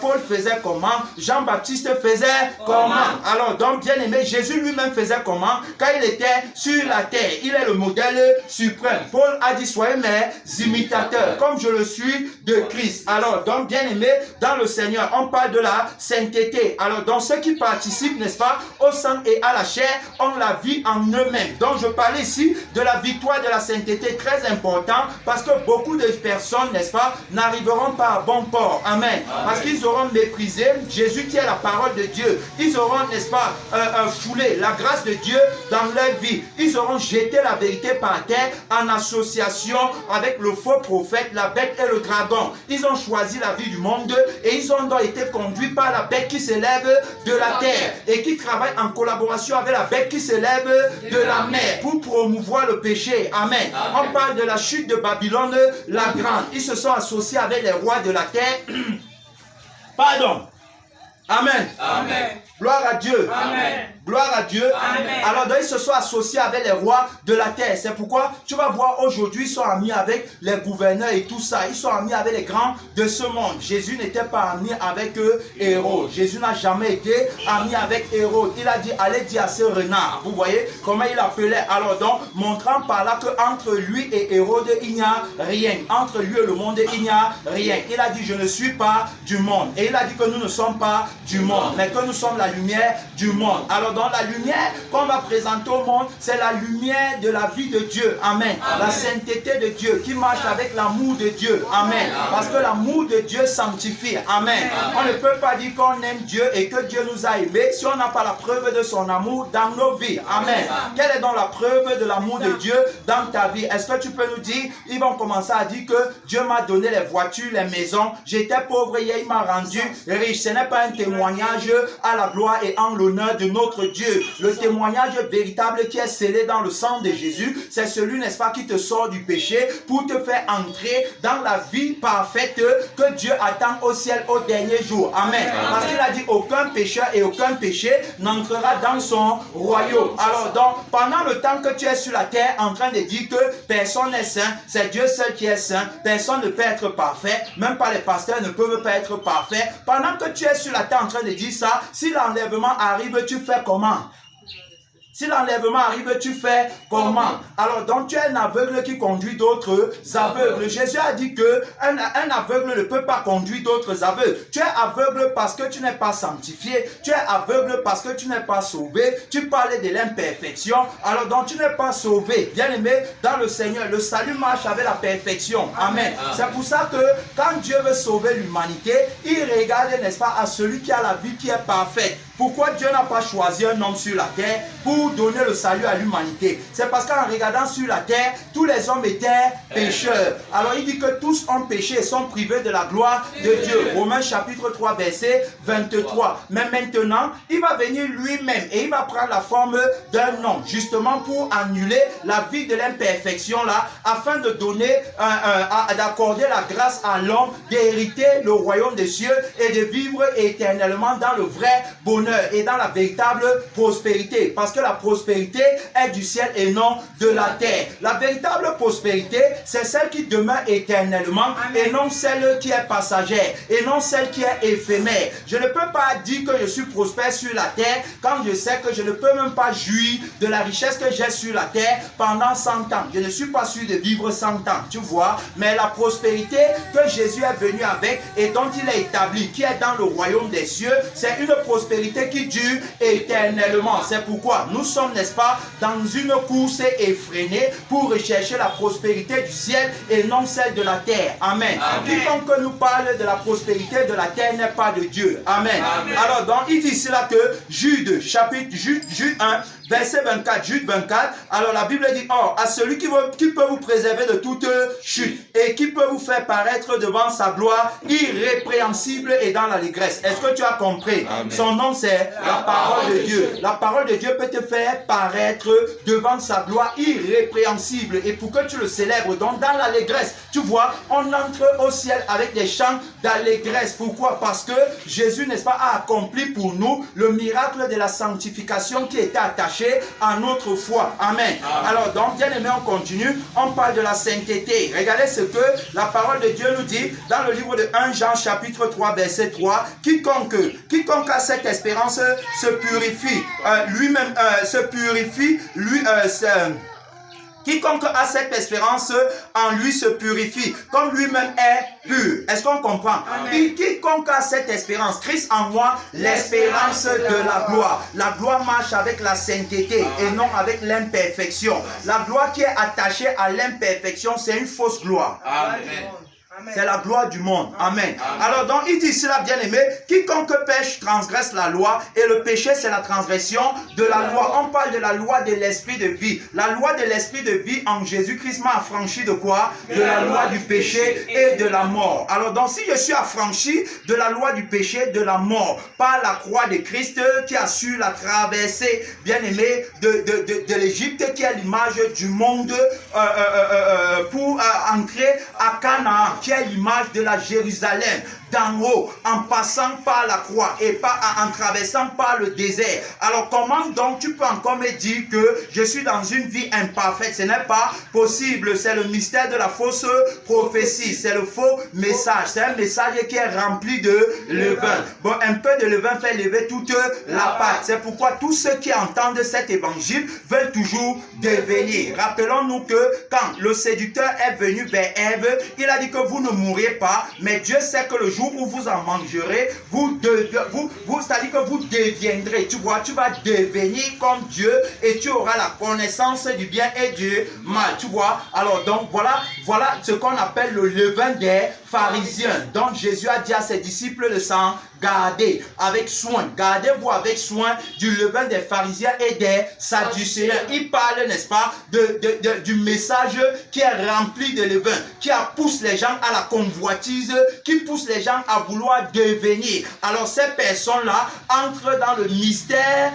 Paul faisait comment? Jean-Baptiste faisait comment? Alors donc, bien aimé, Jésus lui-même faisait comment? Quand il était sur la terre, il est le modèle suprême. Paul a dit, soyez mes imitateurs, comme je le suis de Christ. Alors donc, bien aimé, dans le Seigneur, on parle de la sainteté. Alors donc, ceux qui participent, n'est-ce pas, au sang et à la chair, ont la vie en eux-mêmes. Donc, je parle ici de la victoire de la sainteté, très important, parce que beaucoup de personnes, n'est-ce pas, n'arriveront pas à bon port. Amen. Parce qu'ils auront méprisé Jésus qui est la parole de Dieu. Ils auront, n'est-ce pas, foulé la grâce de Dieu dans leur vie. Ils auront jeté la vérité par terre en association avec le faux prophète, la bête et le dragon. Ils ont choisi la vie du monde et ils ont donc été conduits par la bête qui s'élève de la terre et qui travaille en collaboration avec la bête qui s'élève de la mer pour promouvoir le péché. Amen. On parle de la chute de Babylone la grande. Ils se sont associés avec les rois de la terre. Pardon. Amen. Amen. Gloire à Dieu. Amen. Gloire à Dieu. Amen. Alors donc ils se sont associés avec les rois de la terre. C'est pourquoi tu vas voir aujourd'hui ils sont amis avec les gouverneurs et tout ça. Ils sont amis avec les grands de ce monde. Jésus n'était pas ami avec Hérode. Jésus n'a jamais été ami avec Hérode. Il a dit allez dire à ce renard. Vous voyez comment il appelait. Alors donc montrant par là qu'entre lui et Hérode il n'y a rien. Entre lui et le monde il n'y a rien. Il a dit je ne suis pas du monde. Et il a dit que nous ne sommes pas du monde. Mais que nous sommes la lumière du monde. Alors dans la lumière qu'on va présenter au monde, c'est la lumière de la vie de Dieu. Amen. La sainteté de Dieu qui marche avec l'amour de Dieu. Amen. Parce que l'amour de Dieu sanctifie. Amen. On ne peut pas dire qu'on aime Dieu et que Dieu nous a aimés si on n'a pas la preuve de son amour dans nos vies. Amen. Quelle est donc la preuve de l'amour de Dieu dans ta vie? Est-ce que tu peux nous dire? Ils vont commencer à dire que Dieu m'a donné les voitures, les maisons. J'étais pauvre hier, il m'a rendu riche. Ce n'est pas un témoignage à la gloire et en l'honneur de notre Dieu. Le témoignage véritable qui est scellé dans le sang de Jésus, c'est celui, n'est-ce pas, qui te sort du péché pour te faire entrer dans la vie parfaite que Dieu attend au ciel au dernier jour. Amen. Parce qu'il a dit aucun pécheur et aucun péché n'entrera dans son royaume. Alors donc, pendant le temps que tu es sur la terre en train de dire que personne n'est saint, c'est Dieu seul qui est saint, personne ne peut être parfait, même pas les pasteurs ne peuvent pas être parfaits. Pendant que tu es sur la terre en train de dire ça, si l'enlèvement arrive, tu fais comment? Si l'enlèvement arrive, tu fais comment? Alors donc tu es un aveugle qui conduit d'autres aveugles. Jésus a dit que un aveugle ne peut pas conduire d'autres aveugles. Tu es aveugle parce que tu n'es pas sanctifié. Tu es aveugle parce que tu n'es pas sauvé. Tu parlais de l'imperfection. Alors donc tu n'es pas sauvé. Bien aimé, dans le Seigneur, le salut marche avec la perfection. Amen. C'est pour ça que quand Dieu veut sauver l'humanité, il regarde, n'est-ce pas, à celui qui a la vie qui est parfaite. Pourquoi Dieu n'a pas choisi un homme sur la terre pour donner le salut à l'humanité? C'est parce qu'en regardant sur la terre, tous les hommes étaient pécheurs. Alors il dit que tous ont péché et sont privés de la gloire de Dieu. Romains chapitre 3 verset 23. Mais maintenant, il va venir lui-même et il va prendre la forme d'un homme, justement pour annuler la vie de l'imperfection là, afin de donner, d'accorder la grâce à l'homme d'hériter le royaume des cieux et de vivre éternellement dans le vrai bonheur et dans la véritable prospérité. Parce que la prospérité est du ciel et non de la terre. La véritable prospérité, c'est celle qui demeure éternellement. Amen. Et non celle qui est passagère et non celle qui est éphémère. Je ne peux pas dire que je suis prospère sur la terre quand je sais que je ne peux même pas jouir de la richesse que j'ai sur la terre pendant 100 ans. Je ne suis pas sûr de vivre 100 ans, tu vois. Mais la prospérité que Jésus est venu avec et dont il est établi, qui est dans le royaume des cieux, c'est une prospérité qui dure éternellement. C'est pourquoi nous sommes, n'est-ce pas, dans une course effrénée pour rechercher la prospérité du ciel et non celle de la terre. Amen. Amen. Quiconque nous parle de la prospérité de la terre n'est pas de Dieu. Amen. Amen. Alors donc il dit cela que Jude, chapitre Jude 1, verset 24, Jude 24, alors la Bible dit, or, à celui qui peut vous préserver de toute chute et qui peut vous faire paraître devant sa gloire irrépréhensible et dans l'allégresse. Est-ce que tu as compris? Amen. Son nom c'est la parole de Dieu. La parole de Dieu peut te faire paraître devant sa gloire irrépréhensible et pour que tu le célèbres donc dans l'allégresse. Tu vois, on entre au ciel avec des chants d'allégresse. Pourquoi? Parce que Jésus, n'est-ce pas, a accompli pour nous le miracle de la sanctification qui était attaché à notre foi. Amen. Amen. Alors donc, bien aimé, on continue. On parle de la sainteté. Regardez ce que la parole de Dieu nous dit dans le livre de 1 Jean chapitre 3 verset 3. Quiconque a cette espérance se purifie. Lui-même se purifie. Quiconque a cette espérance en lui se purifie, comme lui-même est pur. Est-ce qu'on comprend? Et quiconque a cette espérance, Christ en moi, l'espérance de la gloire. La gloire marche avec la sainteté et non avec l'imperfection. La gloire qui est attachée à l'imperfection, c'est une fausse gloire. Amen. C'est la gloire du monde. Amen. Amen. Alors donc il dit cela, bien aimé, quiconque pêche transgresse la loi et le péché c'est la transgression de la loi. On parle de la loi de l'esprit de vie. La loi de l'esprit de vie en Jésus-Christ m'a affranchi de quoi? De la loi du péché et de la mort. Alors donc si je suis affranchi de la loi du péché, de la mort, par la croix de Christ qui a su la traversée, bien aimé, de l'Égypte qui est l'image du monde pour entrer à Canaan, qui est l'image de la Jérusalem d'en haut, en passant par la croix et en traversant par le désert. Alors comment donc tu peux encore me dire que je suis dans une vie imparfaite? Ce n'est pas possible. C'est le mystère de la fausse prophétie. C'est le faux message. C'est un message qui est rempli de levain. Bon, un peu de levain fait lever toute la pâte. C'est pourquoi tous ceux qui entendent cet évangile veulent toujours devenir. Rappelons-nous que quand le séducteur est venu vers Ève, il a dit que vous ne mourrez pas, mais Dieu sait que le jour où vous en mangerez, c'est-à-dire que vous deviendrez, tu vois, tu vas devenir comme Dieu et tu auras la connaissance du bien et du mal, tu vois. Alors donc voilà ce qu'on appelle le levain des pharisiens. Donc Jésus a dit à ses disciples de s'en garder avec soin. Gardez-vous avec soin du levain des pharisiens et des sadducéens. Il parle, n'est-ce pas, du message qui est rempli de levain, qui pousse les gens à la convoitise, qui pousse les gens à vouloir devenir. Alors ces personnes-là entrent dans le mystère,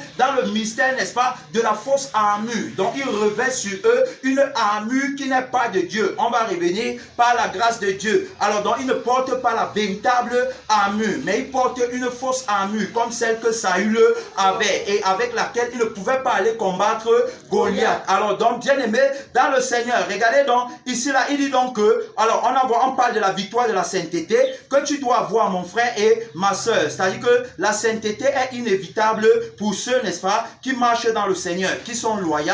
n'est-ce pas, de la fausse armure. Donc ils revêtent sur eux une armure qui n'est pas de Dieu. On va revenir par la grâce de Dieu. Alors donc ils ne portent pas la véritable armure, mais ils portent une fausse armure comme celle que Saül avait et avec laquelle il ne pouvait pas aller combattre Goliath. Alors donc bien aimé dans le Seigneur, regardez donc ici là, il dit donc que, alors on parle de la victoire de la sainteté que tu dois avoir, mon frère et ma soeur. C'est-à-dire que la sainteté est inévitable pour ceux, n'est-ce pas, qui marchent dans le Seigneur, qui sont loyaux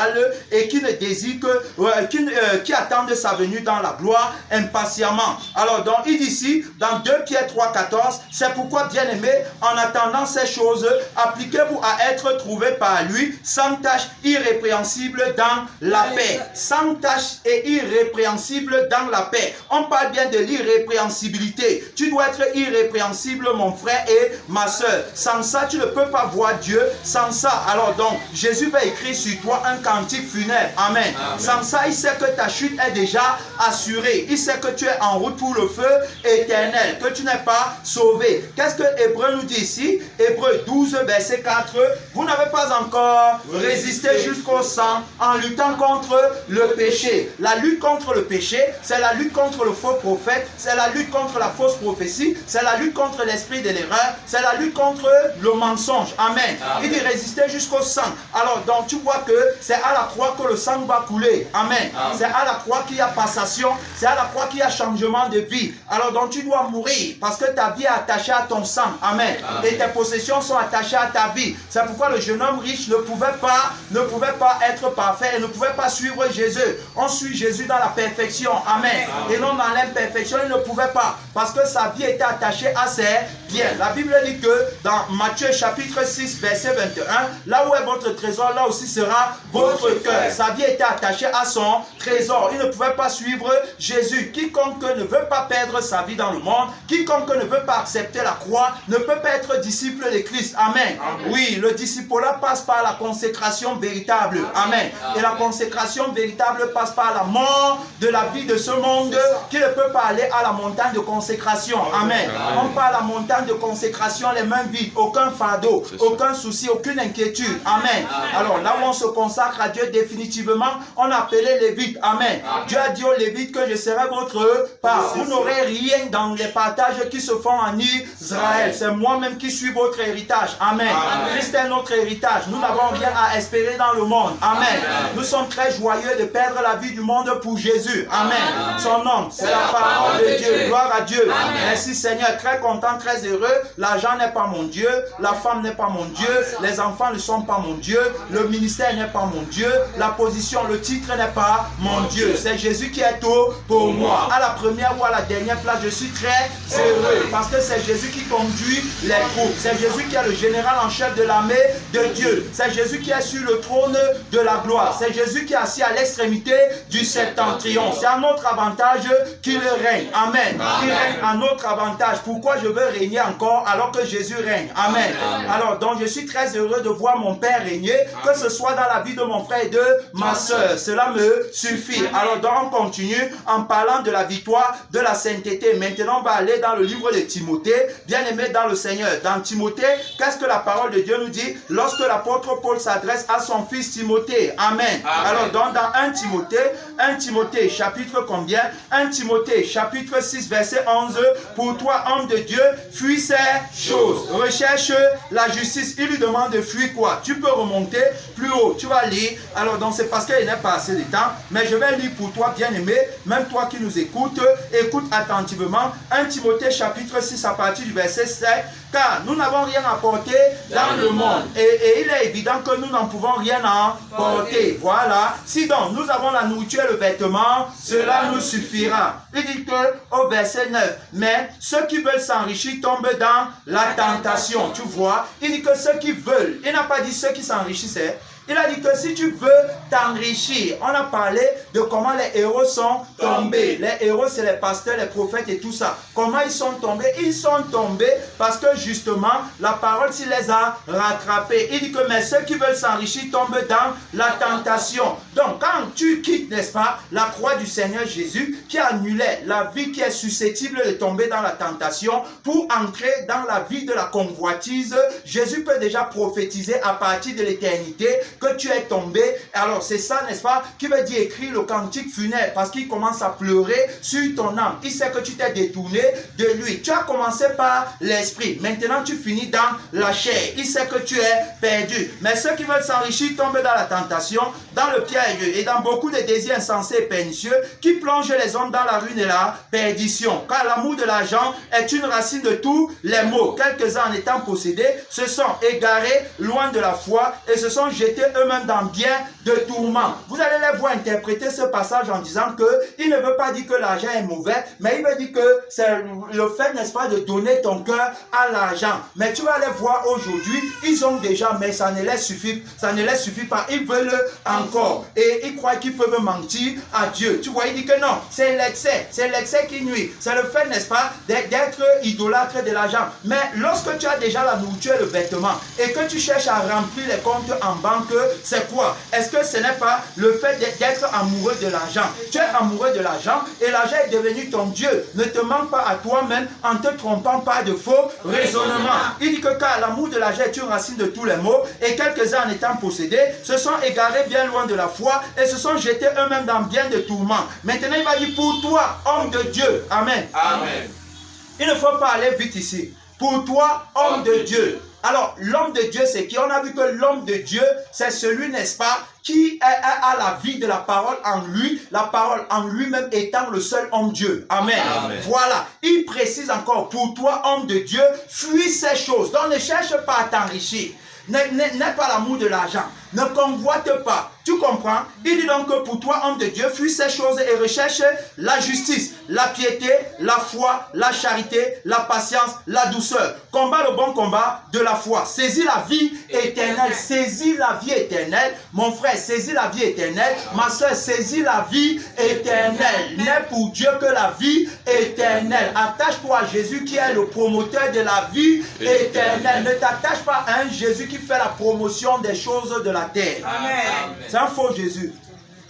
et qui ne désirent que, qui attendent sa venue dans la gloire impatiemment. Alors donc il dit ici, dans 2 Pierre 3, 14, c'est pourquoi, bien-aimés, en attendant ces choses, appliquez-vous à être trouvés par lui, sans tache, irrépréhensible dans la paix. Sans tache et irrépréhensible dans la paix. On parle bien de l'irrépréhensibilité. Tu dois être irrépréhensible, mon frère et ma soeur. Sans ça, tu ne peux pas voir Dieu. Sans ça, alors donc, Jésus va écrire sur toi un cantique funèbre. Amen. Amen. Sans ça, il sait que ta chute est déjà assurée. Il sait que tu es en route pour le feu éternel, que tu n'es pas sauvé. Qu'est-ce que Hébreu nous dit ici? Hébreu 12, verset 4. Vous n'avez pas encore résisté jusqu'au sang en luttant contre le péché. La lutte contre le péché, c'est la lutte contre le faux prophète, c'est la lutte contre la fausse prophétie, c'est la lutte contre l'esprit de l'erreur, c'est la lutte contre le mensonge. Amen. Amen. Il dit résister jusqu'au sang. Alors donc tu vois que c'est à la croix que le sang va couler. Amen. Amen. C'est à la croix qu'il y a passation, c'est à la croix qu'il y a changement de vie. Alors donc tu dois mourir parce que ta vie est attachée à ton sang. Amen. Amen. Et tes possessions sont attachées à ta vie. C'est pourquoi le jeune homme riche ne pouvait pas être parfait et ne pouvait pas suivre Jésus. On suit Jésus dans la perfection. Amen. Amen. Et non dans l'imperfection, il ne pouvait pas parce que sa vie était attachée à ses biens. La Bible dit que dans Matthieu chapitre 6 verset 21, là où est votre trésor, là aussi sera votre cœur. Sa vie était attachée à son trésor. Il ne pouvait pas suivre Jésus. Quiconque ne veut pas perdre sa vie dans le monde, quiconque ne veut pas accepter la croix, ne peut pas être disciple de Christ. Amen. Amen. Oui, le discipulat passe par la consécration véritable. Amen. Amen. Et la consécration véritable passe par la mort de la vie de ce monde qui ne peut pas aller à la montagne de consécration. Amen. Amen. On parle à la montagne de consécration, les mains vides, aucun fardeau, aucun souci, aucune inquiétude. Amen. Amen. Alors là où on se consacre à Dieu définitivement, on a appelé Lévite. Amen. Amen. Dieu a dit aux Lévites que je serai votre part. Vous n'aurez rien dans les partages qui se font en Israël. C'est moi-même qui suis votre héritage. Amen. Amen. Christ est notre héritage. Nous n'avons rien à espérer dans le monde. Amen. Amen. Nous sommes très joyeux de perdre la vie du monde pour Jésus. Amen. Amen. Son nom, c'est la parole de Dieu. Gloire à Dieu. Amen. Merci Seigneur. Très content, très heureux. L'argent n'est pas mon Dieu. La femme n'est pas mon Dieu. Les enfants ne sont pas mon Dieu. Le ministère n'est pas mon Dieu. La position, le titre n'est pas mon Dieu. C'est Jésus qui est tout pour moi. À la première ou à la dernière place, je suis très heureux parce que c'est Jésus qui conduit les troupes. C'est Jésus qui est le général en chef de l'armée de Dieu. C'est Jésus qui est sur le trône de la gloire. C'est Jésus qui est assis à l'extrémité du septentrion. C'est à notre avantage qu'il règne. Amen. Il règne à notre avantage. Pourquoi je veux régner encore alors que Jésus règne? Amen. Alors donc je suis très heureux de voir mon Père régner, que ce soit dans la vie de mon frère et de ma soeur. Cela me suffit. Alors donc on continue en parlant de la victoire, de la sainteté. Maintenant on va aller dans le livre de Timothée, bien aimé dans le Seigneur. Dans Timothée, qu'est-ce que la parole de Dieu nous dit lorsque l'apôtre Paul s'adresse à son fils Timothée? Amen. Alors donc dans 1 Timothée chapitre combien? 1 Timothée chapitre 6 verset 11. Pour toi homme de Dieu, fuis ces choses. Recherche la justice. Il lui demande de fuir quoi? Tu peux remonter plus haut. Tu vas lire. Alors donc c'est parce qu'il n'est pas assez de temps. Mais je vais lire pour toi bien aimé. Même toi qui nous écoutes, écoute attentivement. 1 Timothée chapitre 6 à partir du verset 7. Car nous n'avons rien apporté dans le monde. Et il est évident que nous n'en pouvons rien apporter. Voilà. Si donc nous avons la nourriture et le vêtement, cela nous suffira. Il dit que au verset 9, mais ceux qui veulent s'enrichir tombent dans la tentation. Tu vois, il dit que ceux qui veulent, il n'a pas dit ceux qui s'enrichissaient. Il a dit que si tu veux t'enrichir, on a parlé de comment les héros sont tombés. Les héros, c'est les pasteurs, les prophètes et tout ça. Comment ils sont tombés? Ils sont tombés parce que justement, la parole s'y les a rattrapés. Il dit que mais ceux qui veulent s'enrichir tombent dans la tentation. Donc, quand tu quittes, n'est-ce pas, la croix du Seigneur Jésus, qui annulait la vie qui est susceptible de tomber dans la tentation, pour entrer dans la vie de la convoitise, Jésus peut déjà prophétiser à partir de l'éternité que tu es tombé. Alors c'est ça, n'est-ce pas, qui veut dire écrire le cantique funèbre, parce qu'il commence à pleurer sur ton âme. Il sait que tu t'es détourné de lui. Tu as commencé par l'esprit. Maintenant tu finis dans la chair. Il sait que tu es perdu. Mais ceux qui veulent s'enrichir tombent dans la tentation, dans le piège et dans beaucoup de désirs insensés et pernicieux qui plongent les hommes dans la ruine et la perdition. Car l'amour de l'argent est une racine de tous les maux. Quelques-uns en étant possédés se sont égarés loin de la foi et se sont jetés eux-mêmes dans bien de tourments. Vous allez les voir interpréter ce passage en disant que il ne veut pas dire que l'argent est mauvais, mais il veut dire que c'est le fait, n'est-ce pas, de donner ton cœur à l'argent. Mais tu vas les voir aujourd'hui, ils ont déjà, mais ça ne les suffit pas. Ils veulent encore. Et ils croient qu'ils peuvent mentir à Dieu. Tu vois, il dit que non, c'est l'excès qui nuit. C'est le fait, n'est-ce pas, d'être idolâtre de l'argent. Mais lorsque tu as déjà la nourriture et le vêtement, et que tu cherches à remplir les comptes en banque, c'est quoi? Est-ce que ce n'est pas le fait d'être amoureux de l'argent? Tu es amoureux de l'argent et l'argent est devenu ton Dieu. Ne te mens pas à toi-même en te trompant pas de faux raisonnements. Il dit que car l'amour de l'argent est une racine de tous les maux, et quelques-uns en étant possédés se sont égarés bien loin de la foi et se sont jetés eux-mêmes dans bien de tourments. Maintenant il va dire pour toi, homme de Dieu. Amen. Amen. Il ne faut pas aller vite ici. Pour toi, homme de Dieu. Alors, l'homme de Dieu, c'est qui? On a vu que l'homme de Dieu, c'est celui, n'est-ce pas, qui a la vie de la parole en lui, la parole en lui-même étant le seul homme Dieu. Amen. Amen. Voilà. Il précise encore, pour toi, homme de Dieu, fuis ces choses. Donc, ne cherche pas à t'enrichir. N'aie pas l'amour de l'argent. Ne convoite pas. Tu comprends? Il dit donc que pour toi, homme de Dieu, fuis ces choses et recherche la justice, la piété, la foi, la charité, la patience, la douceur. Combat le bon combat de la foi. Saisis la vie éternelle. Saisis la vie éternelle. Mon frère, saisis la vie éternelle. Ma soeur, saisis la vie éternelle. N'est pour Dieu que la vie éternelle. Attache-toi à Jésus qui est le promoteur de la vie éternelle. Ne t'attache pas à un Jésus qui fait la promotion des choses de la terre. Amen. C'est un faux Jésus.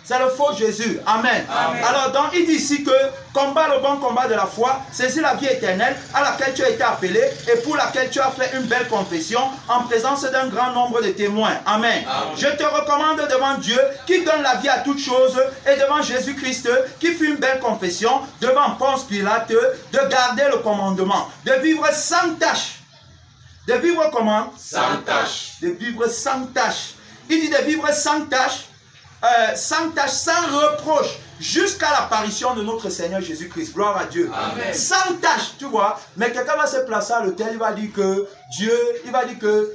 C'est le faux Jésus. Amen. Amen. Alors donc il dit ici que combat le bon combat de la foi, saisis la vie éternelle à laquelle tu as été appelé et pour laquelle tu as fait une belle confession en présence d'un grand nombre de témoins. Amen. Amen. Je te recommande devant Dieu qui donne la vie à toutes choses et devant Jésus-Christ qui fit une belle confession devant Ponce Pilate de garder le commandement, de vivre sans tâche. De vivre comment? Sans tâche. De vivre sans tâche. Il dit de vivre sans tâche, sans reproche, jusqu'à l'apparition de notre Seigneur Jésus-Christ. Gloire à Dieu. Amen. Sans tâche, tu vois. Mais quelqu'un va se placer à l'autel, il va dire que Dieu, il va dire que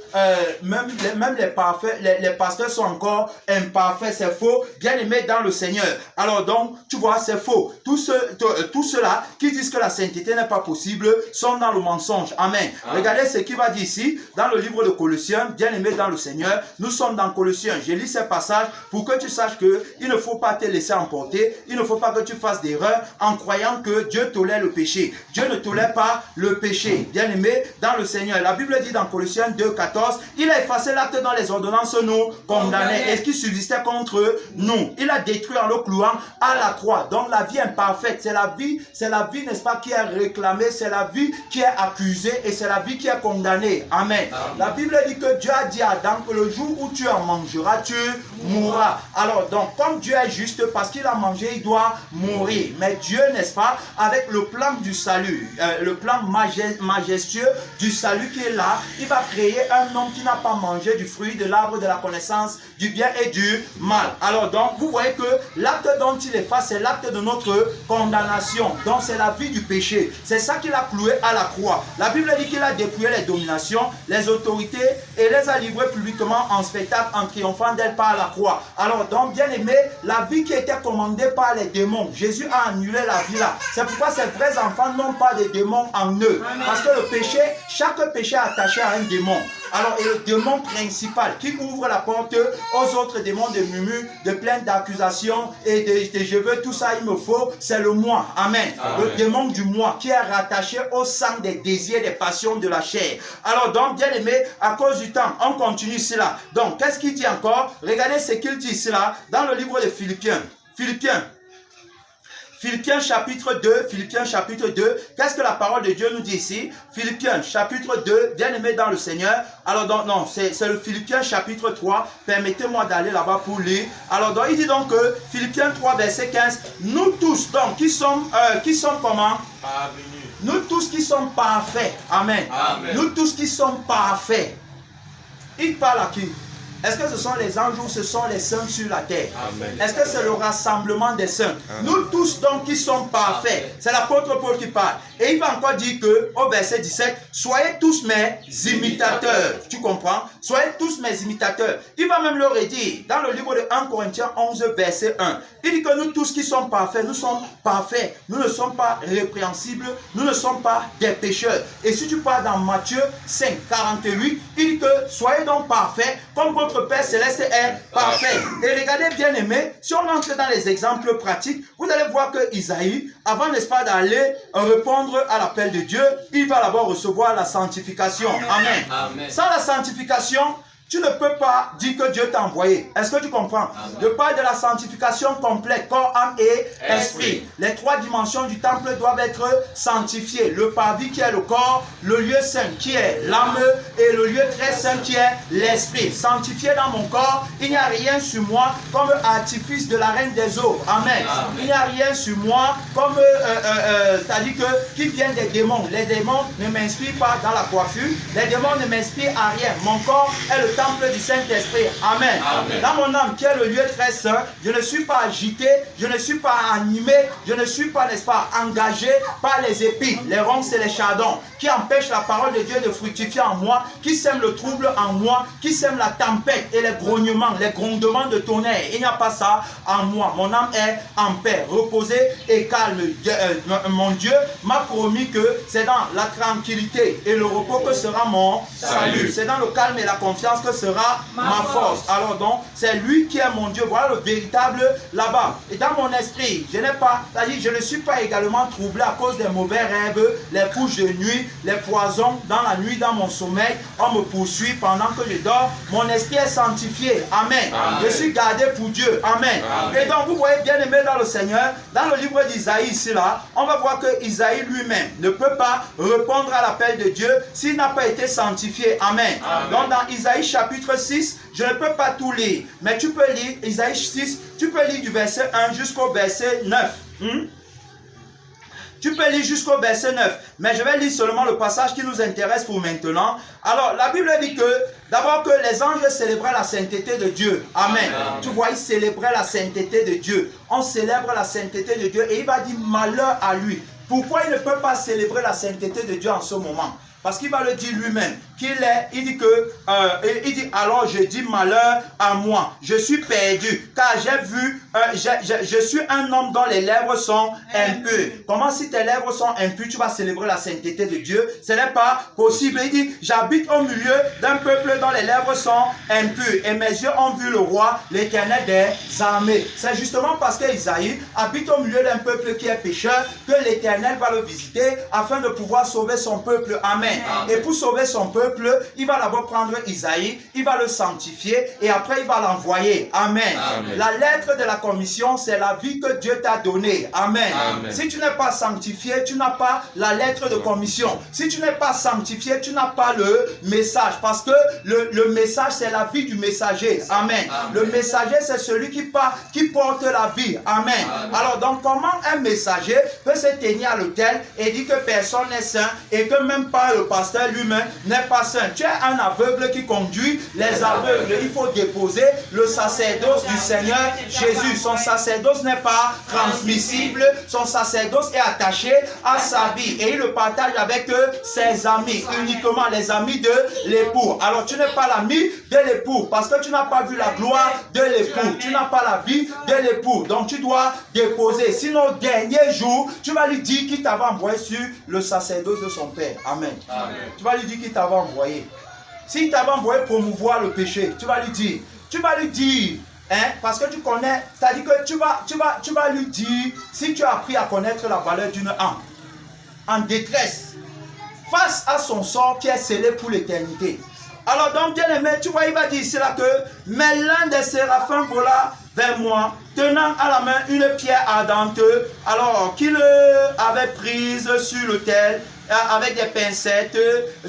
même les parfaits, les pasteurs sont encore imparfaits. C'est faux. Bien aimé dans le Seigneur. Alors donc, tu vois, c'est faux. Tous ceux-là qui disent que la sainteté n'est pas possible sont dans le mensonge. Amen. Amen. Regardez ce qu'il va dire ici, dans le livre de Colossiens, bien aimé dans le Seigneur. Nous sommes dans Colossiens. Je lis ces passages pour que tu saches qu'il ne faut pas te laisser emporter. Il ne faut pas que tu fasses d'erreur en croyant que Dieu tolère le péché. Dieu ne tolère pas le péché. Bien aimé dans le Seigneur. La Bible dit dans Colossiens 2, 14, il a effacé l'acte dont les ordonnances nous condamnaient et ce qui subsistait contre nous. Il a détruit en le clouant à la croix. Donc la vie imparfaite, c'est la vie, n'est-ce pas, qui est réclamée, c'est la vie qui est accusée et c'est la vie qui est condamnée. Amen. Amen. La Bible dit que Dieu a dit à Adam que le jour où tu en mangeras, tu mourras. Alors donc, comme Dieu est juste, parce qu'il a mangé, il doit mourir. Mais Dieu, n'est-ce pas, avec le plan du salut, le plan majestueux du salut qui est là, il va créer un homme qui n'a pas mangé du fruit de l'arbre de la connaissance du bien et du mal. Alors donc, vous voyez que l'acte dont il efface, c'est l'acte de notre condamnation. Donc c'est la vie du péché. C'est ça qu'il a cloué à la croix. La Bible dit qu'il a dépouillé les dominations, les autorités et les a livrées publiquement en spectacle en triomphant d'elles par la croix. Alors donc, bien aimé, la vie qui était commandée par les démons, Jésus a annulé la vie là. C'est pourquoi ces vrais enfants n'ont pas de démons en eux. Parce que le péché, chaque péché est attaché à un démon. Alors, et le démon principal qui ouvre la porte aux autres démons de murmures, de plaintes, d'accusations et de je veux tout ça, il me faut, c'est le moi. Amen. Amen. Le démon du moi qui est rattaché au sang des désirs, des passions de la chair. Alors, donc, bien aimé, à cause du temps, on continue cela. Donc, qu'est-ce qu'il dit encore? Regardez ce qu'il dit cela dans le livre de Philippiens. Philippiens chapitre 2, qu'est-ce que la parole de Dieu nous dit ici? Philippiens chapitre 2, bien aimé dans le Seigneur. Alors donc, non, c'est le Philippiens chapitre 3, permettez-moi d'aller là-bas pour lire. Alors donc, il dit donc que Philippiens 3, verset 15, nous tous donc, qui sommes comment? Parvenus. Nous tous qui sommes parfaits. Amen. Amen. Nous tous qui sommes parfaits. Il parle à qui? Est-ce que ce sont les anges ou ce sont les saints sur la terre? Amen. Est-ce que c'est le rassemblement des saints? Nous tous donc qui sommes parfaits. C'est l'apôtre Paul qui parle. Et il va encore dire que au verset 17, soyez tous mes imitateurs. Tu comprends? Soyez tous mes imitateurs. Il va même le redire dans le livre de 1 Corinthiens 11 verset 1. Il dit que nous tous qui sommes parfaits, nous sommes parfaits. Nous ne sommes pas répréhensibles. Nous ne sommes pas des pécheurs. Et si tu pars dans Matthieu 5, 48, il dit que soyez donc parfaits comme votre Père Céleste est parfait. Et regardez bien aimé, si on entre dans les exemples pratiques, vous allez voir que Isaïe, avant n'est-ce pas d'aller répondre à l'appel de Dieu, il va d'abord recevoir la sanctification. Amen. Amen. Sans la sanctification, tu ne peux pas dire que Dieu t'a envoyé. Est-ce que tu comprends? Je parle de la sanctification complète, corps, âme et esprit. Les trois dimensions du temple doivent être sanctifiées. Le parvis qui est le corps, le lieu saint qui est l'âme et le lieu très saint qui est l'esprit. Sanctifié dans mon corps, il n'y a rien sur moi comme artifice de la reine des eaux. Amen. Il n'y a rien sur moi comme, c'est-à-dire que qui vient des démons. Les démons ne m'inspirent pas dans la coiffure. Les démons ne m'inspirent à rien. Mon corps est le temple du Saint-Esprit. Amen. Amen. Dans mon âme qui est le lieu très saint, je ne suis pas agité, je ne suis pas animé, je ne suis pas, n'est-ce pas, engagé par les épines, les ronces et les chardons qui empêchent la parole de Dieu de fructifier en moi, qui sèment le trouble en moi, qui sèment la tempête et les grognements, les grondements de tonnerre. Il n'y a pas ça en moi. Mon âme est en paix, reposée et calme. Mon Dieu m'a promis que c'est dans la tranquillité et le repos que sera mon salut. C'est dans le calme et la confiance que sera ma force. Alors donc, c'est lui qui est mon Dieu. Voilà le véritable là-bas. Et dans mon esprit, je n'ai pas, c'est-à-dire je ne suis pas également troublé à cause des mauvais rêves, les couches de nuit, les poisons dans la nuit, dans mon sommeil. On me poursuit pendant que je dors. Mon esprit est sanctifié. Amen. Amen. Je suis gardé pour Dieu. Amen. Amen. Et donc, vous voyez bien aimé dans le Seigneur, dans le livre d'Isaïe ici là, on va voir que Isaïe lui-même ne peut pas répondre à l'appel de Dieu s'il n'a pas été sanctifié. Amen. Amen. Donc dans Isaïe chapitre 6, je ne peux pas tout lire, mais tu peux lire Isaïe 6, tu peux lire du verset 1 jusqu'au verset 9. Tu peux lire jusqu'au verset 9, mais je vais lire seulement le passage qui nous intéresse pour maintenant. Alors, la Bible dit que, d'abord que les anges célébraient la sainteté de Dieu. Amen. Amen. Tu vois, ils célébraient la sainteté de Dieu. On célèbre la sainteté de Dieu et il va dire malheur à lui. Pourquoi il ne peut pas célébrer la sainteté de Dieu en ce moment? Parce qu'il va le dire lui-même, il dit que, il dit, alors je dis malheur à moi, je suis perdu, car j'ai vu, je suis un homme dont les lèvres sont impures. Comment si tes lèvres sont impures, tu vas célébrer la sainteté de Dieu? Ce n'est pas possible. Il dit, j'habite au milieu d'un peuple dont les lèvres sont impures, et mes yeux ont vu le roi, l'Éternel des armées. C'est justement parce qu'Isaïe habite au milieu d'un peuple qui est pécheur, que l'Éternel va le visiter, afin de pouvoir sauver son peuple. Amen. Amen. Et pour sauver son peuple, il va d'abord prendre Isaïe, il va le sanctifier et après il va l'envoyer. Amen. Amen. La lettre de la commission, c'est la vie que Dieu t'a donnée. Amen. Amen. Si tu n'es pas sanctifié, tu n'as pas la lettre de commission. Si tu n'es pas sanctifié, tu n'as pas le message. Parce que le message, c'est la vie du messager. Amen. Amen. Le messager, c'est celui qui porte la vie. Amen. Amen. Alors, donc, comment un messager peut se tenir à l'autel et dire que personne n'est saint et que même pas le pasteur lui-même n'est pas saint? Tu es un aveugle qui conduit les aveugles. Il faut déposer le sacerdoce du Seigneur Jésus. Son sacerdoce n'est pas transmissible. Son sacerdoce est attaché à sa vie et il le partage avec ses amis, uniquement les amis de l'époux. Alors tu n'es pas l'ami de l'époux parce que tu n'as pas vu la gloire de l'époux. Tu n'as pas la vie de l'époux. Donc tu dois déposer. Sinon au dernier jour, tu vas lui dire qu'il t'avait envoyé sur le sacerdoce de son père. Amen. Amen. Tu vas lui dire qu'il t'avait envoyé. S'il t'avait envoyé promouvoir le péché, tu vas lui dire. Tu vas lui dire. Hein, parce que tu connais, c'est-à-dire que tu vas lui dire, si tu as appris à connaître la valeur d'une âme, en détresse, face à son sort qui est scellé pour l'éternité. Alors donc, bien aimé, tu vois, il va dire ici là que, mais l'un des séraphins vola vers moi, tenant à la main une pierre ardente, alors qu'il avait prise sur l'autel, avec des pincettes.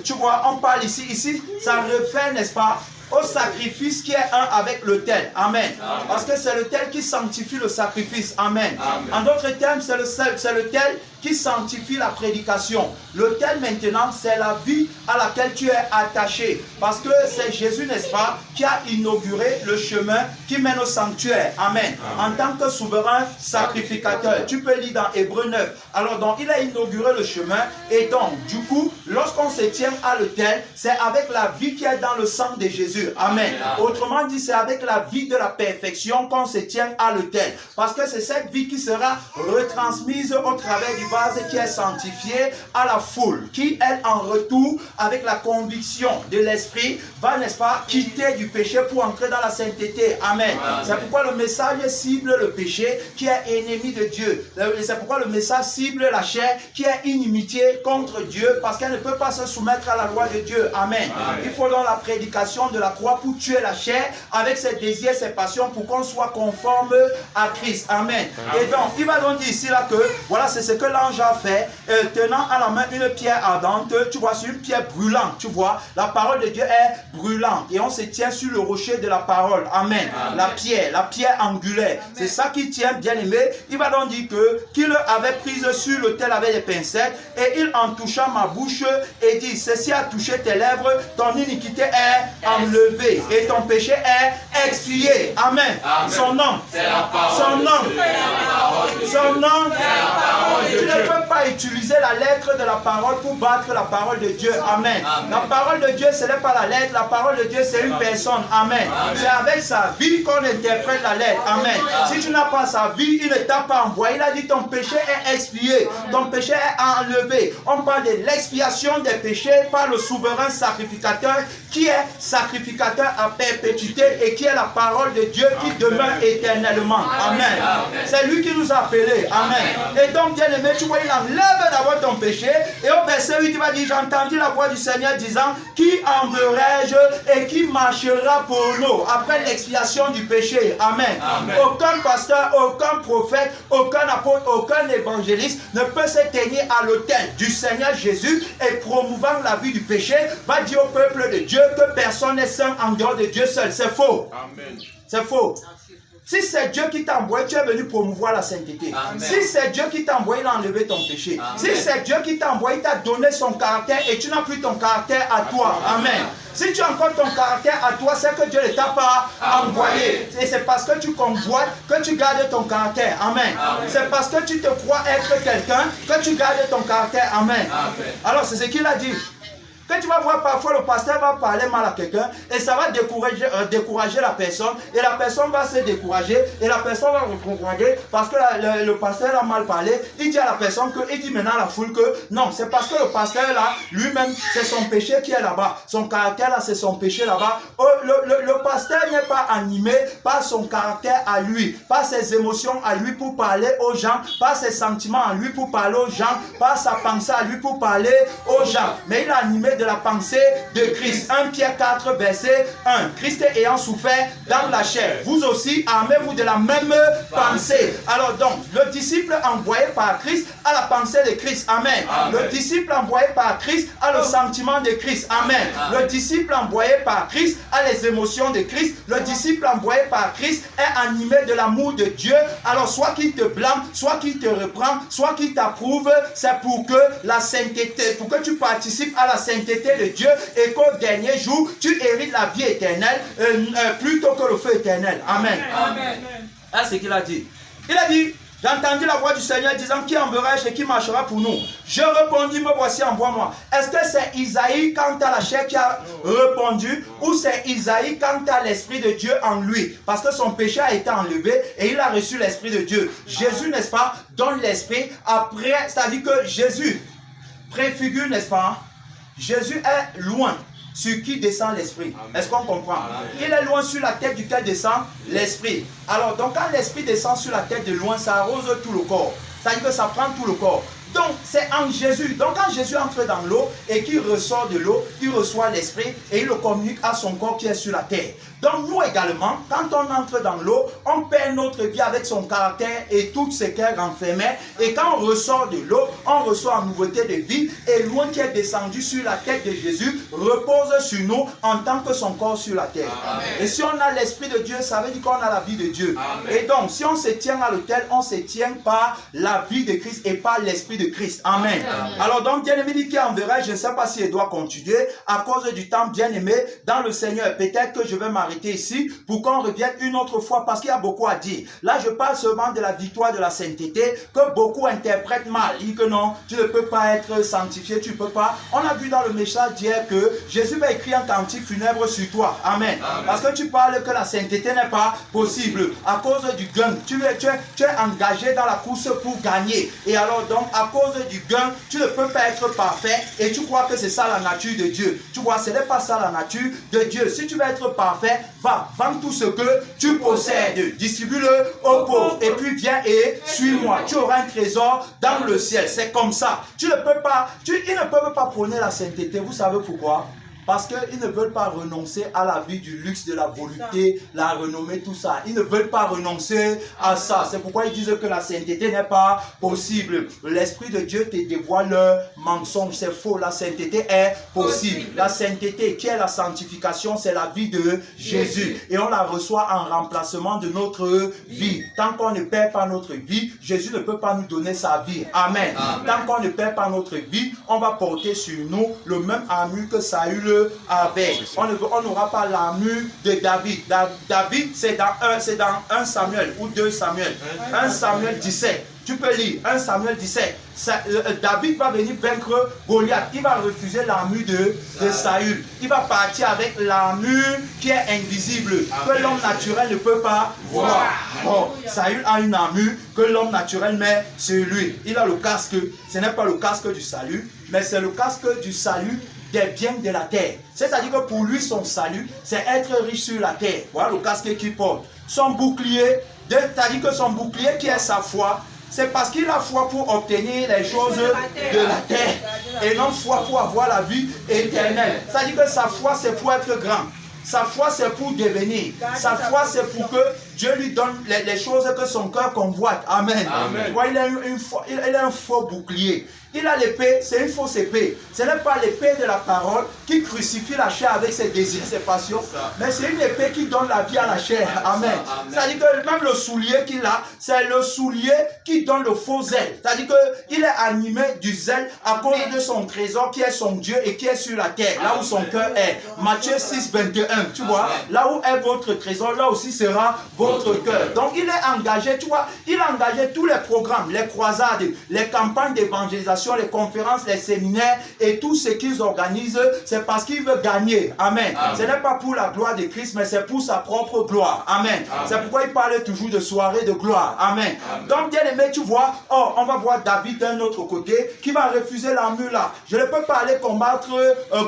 Tu vois, on parle ici, ça refait, n'est-ce pas, au sacrifice qui est un avec l'autel. Amen. Parce que c'est l'autel qui sanctifie le sacrifice. Amen. Amen. En d'autres termes, c'est l'autel qui sanctifie la prédication. L'autel maintenant, c'est la vie à laquelle tu es attaché. Parce que c'est Jésus, n'est-ce pas, qui a inauguré le chemin qui mène au sanctuaire. Amen. En tant que souverain sacrificateur. Tu peux lire dans Hébreux 9. Alors donc, il a inauguré le chemin. Et donc, du coup, lorsqu'on se tient à l'autel, c'est avec la vie qui est dans le sang de Jésus. Amen. Autrement dit, c'est avec la vie de la perfection qu'on se tient à l'autel. Parce que c'est cette vie qui sera retransmise au travers du vase qui est sanctifié à la foule, qui elle en retour avec la conviction de l'esprit va, n'est-ce pas, quitter du péché pour entrer dans la sainteté. Amen. C'est pourquoi le message cible le péché qui est ennemi de Dieu. C'est pourquoi le message cible la chair qui est inimitié contre Dieu parce qu'elle ne peut pas se soumettre à la loi de Dieu. Amen. Il faut donc la prédication de la croix pour tuer la chair avec ses désirs, ses passions pour qu'on soit conforme à Christ. Amen. Et donc, il va donc dire ici là que, voilà, c'est ce que l'ange a fait, tenant à la main une pierre ardente, tu vois, sur une pierre brûlante, tu vois, la parole de Dieu est brûlante et on se tient sur le rocher de la parole. Amen. La pierre angulaire, c'est ça qui tient, bien aimé. Il va donc dire que qu'il avait prise sur l'autel avec des pincettes et il en toucha ma bouche et dit, ceci a touché tes lèvres, ton iniquité est enlevée et ton péché est expié. Amen. Son nom, son nom, son nom. Tu ne peux pas utiliser la lettre de la parole pour battre la parole de Dieu. Amen. La parole de Dieu, ce n'est pas la lettre. La parole de Dieu, c'est une personne. Amen. C'est avec sa vie qu'on interprète la lettre. Amen. Si tu n'as pas sa vie, il ne t'a pas envoyé. Il a dit ton péché est expié. Ton péché est enlevé. On parle de l'expiation des péchés par le souverain sacrificateur qui est sacrificateur à perpétuité et qui est la parole de Dieu qui demeure éternellement. Amen. C'est lui qui nous a appelés. Amen. Et donc, bien aimé, tu vois, il enlève d'abord ton péché. Et au verset 8, il va dire, j'ai entendu la voix du Seigneur disant, qui enverrai-je et qui marchera pour nous après l'expiation du péché. Amen. Aucun pasteur, aucun prophète, aucun apôtre, aucun évangéliste ne peut se tenir à l'autel du Seigneur Jésus et promouvant la vie du péché, va dire au peuple de Dieu que personne n'est saint en dehors de Dieu seul. C'est faux. C'est faux. Si c'est Dieu qui t'a envoyé, tu es venu promouvoir la sainteté. Amen. Si c'est Dieu qui t'a envoyé, il a enlevé ton péché. Amen. Si c'est Dieu qui t'a envoyé, il t'a donné son caractère et tu n'as plus ton caractère à toi. Amen. Si tu as encore ton caractère à toi, c'est que Dieu ne t'a pas envoyé. Et c'est parce que tu convoites que tu gardes ton caractère. Amen. C'est parce que tu te crois être quelqu'un que tu gardes ton caractère. Amen. Alors c'est ce qu'il a dit. Que tu vas voir parfois le pasteur va parler mal à quelqu'un et ça va décourager la personne et la personne va se décourager et la personne va reprograder parce que le pasteur a mal parlé. Il dit à la personne il dit maintenant à la foule que non, c'est parce que le pasteur là, lui-même, c'est son péché qui est là-bas. Son caractère là, c'est son péché là-bas. Le pasteur n'est pas animé par son caractère à lui, par ses émotions à lui pour parler aux gens, par ses sentiments à lui pour parler aux gens, par sa pensée à lui pour parler aux gens. Mais il est animé de la pensée de Christ. 1 Pierre 4 verset 1. Christ ayant souffert dans la chair, vous aussi armez-vous de la même pensée. Alors donc, le disciple envoyé par Christ a la pensée de Christ. Amen. Le disciple envoyé par Christ a le sentiment de Christ. Amen. Le disciple envoyé par Christ a les émotions de Christ. Le disciple envoyé par Christ est animé de l'amour de Dieu. Alors soit qu'il te blâme, soit qu'il te reprend, soit qu'il t'approuve, c'est pour que la sainteté, pour que tu participes à la sainteté de Dieu et qu'au dernier jour, tu hérites la vie éternelle plutôt que le feu éternel. Amen. C'est ce qu'il a dit. Il a dit, j'ai entendu la voix du Seigneur disant, qui enverrai-je et qui marchera pour nous? Je répondis, me voici, envoie-moi. Est-ce que c'est Isaïe quant à la chair qui a répondu ou c'est Isaïe quant à l'Esprit de Dieu en lui? Parce que son péché a été enlevé et il a reçu l'Esprit de Dieu. Jésus, n'est-ce pas, donne l'Esprit après, c'est-à-dire que Jésus préfigure, n'est-ce pas, Jésus est loin sur qui descend l'Esprit. Est-ce qu'on comprend? Il est loin sur la tête duquel descend l'Esprit. Alors, donc quand l'Esprit descend sur la tête de loin, ça arrose tout le corps. C'est-à-dire que ça prend tout le corps. Donc, c'est en Jésus. Donc, quand Jésus entre dans l'eau et qu'il ressort de l'eau, il reçoit l'Esprit et il le communique à son corps qui est sur la terre. Donc nous également, quand on entre dans l'eau, on perd notre vie avec son caractère et toutes ses qu'elle renfermait. Et quand on ressort de l'eau, on reçoit une nouveauté de vie. Et l'eau qui est descendue sur la tête de Jésus repose sur nous en tant que son corps sur la terre. Amen. Et si on a l'Esprit de Dieu, ça veut dire qu'on a la vie de Dieu. Amen. Et donc, si on se tient à l'autel, on se tient par la vie de Christ et par l'Esprit de Christ. Amen. Amen. Alors donc, bien-aimé dit qui enverra, je ne sais pas si il doit continuer à cause du temps, bien-aimé, dans le Seigneur. Peut-être que je vais m'arrêter ici pour qu'on revienne une autre fois parce qu'il y a beaucoup à dire. Là, je parle seulement de la victoire de la sainteté que beaucoup interprètent mal. Ils disent que non, tu ne peux pas être sanctifié, tu ne peux pas. On a vu dans le message d'hier que Jésus va écrire un cantique funèbre sur toi. Amen. Amen. Parce que tu parles que la sainteté n'est pas possible à cause du gain. Tu es engagé dans la course pour gagner. Et alors donc, à cause du gain, tu ne peux pas être parfait et tu crois que c'est ça la nature de Dieu. Tu vois, ce n'est pas ça la nature de Dieu. Si tu veux être parfait, va, vends tout ce que tu possèdes. Distribue-le aux pauvres. Et puis viens et suis-moi. Tu auras un trésor dans le ciel. C'est comme ça. Tu ne peux pas, ils ne peuvent pas prôner la sainteté. Vous savez pourquoi? Parce qu'ils ne veulent pas renoncer à la vie du luxe, de la volupté, la renommée, tout ça. Ils ne veulent pas renoncer à ça. C'est pourquoi ils disent que la sainteté n'est pas possible. L'Esprit de Dieu te dévoile le mensonge. C'est faux. La sainteté est possible. La sainteté, qui est la sanctification, c'est la vie de Jésus. Et on la reçoit en remplacement de notre vie. Tant qu'on ne perd pas notre vie, Jésus ne peut pas nous donner sa vie. Amen. Amen. Tant qu'on ne perd pas notre vie, on va porter sur nous le même armure que Saül avec. On n'aura pas l'armure de David. David, c'est dans 1 Samuel ou 2 Samuel. 1 Samuel 17. Tu peux lire 1 Samuel 17. David va venir vaincre Goliath. Il va refuser l'armure de Saül. Il va partir avec l'armure qui est invisible, que l'homme naturel ne peut pas voir. Bon, Saül a une armure que l'homme naturel met sur lui. Il a le casque. Ce n'est pas le casque du salut, mais c'est le casque du salut des biens de la terre. C'est-à-dire que pour lui, son salut, c'est être riche sur la terre. Voilà le casque qu'il porte. Son bouclier, c'est-à-dire que son bouclier qui est sa foi, c'est parce qu'il a foi pour obtenir les choses de la terre et non foi pour avoir la vie éternelle. C'est-à-dire que sa foi, c'est pour être grand. Sa foi, c'est pour devenir. Sa foi, c'est pour que Dieu lui donne les choses que son cœur convoite. Amen. Amen. Il a un faux bouclier. Il a l'épée, c'est une fausse épée. Ce n'est pas l'épée de la parole qui crucifie la chair avec ses désirs, ses passions, mais c'est une épée qui donne la vie à la chair. Amen. C'est-à-dire que même le soulier qu'il a, c'est le soulier qui donne le faux zèle. C'est-à-dire qu'il est animé du zèle à cause de son trésor qui est son Dieu et qui est sur la terre, là où son cœur est. Matthieu 6, 21, tu vois, là où est votre trésor, là aussi sera votre cœur. Donc il est engagé, tu vois, il a engagé tous les programmes, les croisades, les campagnes d'évangélisation, les conférences, les séminaires et tout ce qu'ils organisent, c'est parce qu'ils veulent gagner. Amen. Amen. Ce n'est pas pour la gloire de Christ, mais c'est pour sa propre gloire. Amen. C'est pourquoi il parle toujours de soirée de gloire. Amen. Amen. Donc, bien aimé, tu vois, on va voir David d'un autre côté qui va refuser l'armure là. Je ne peux pas aller combattre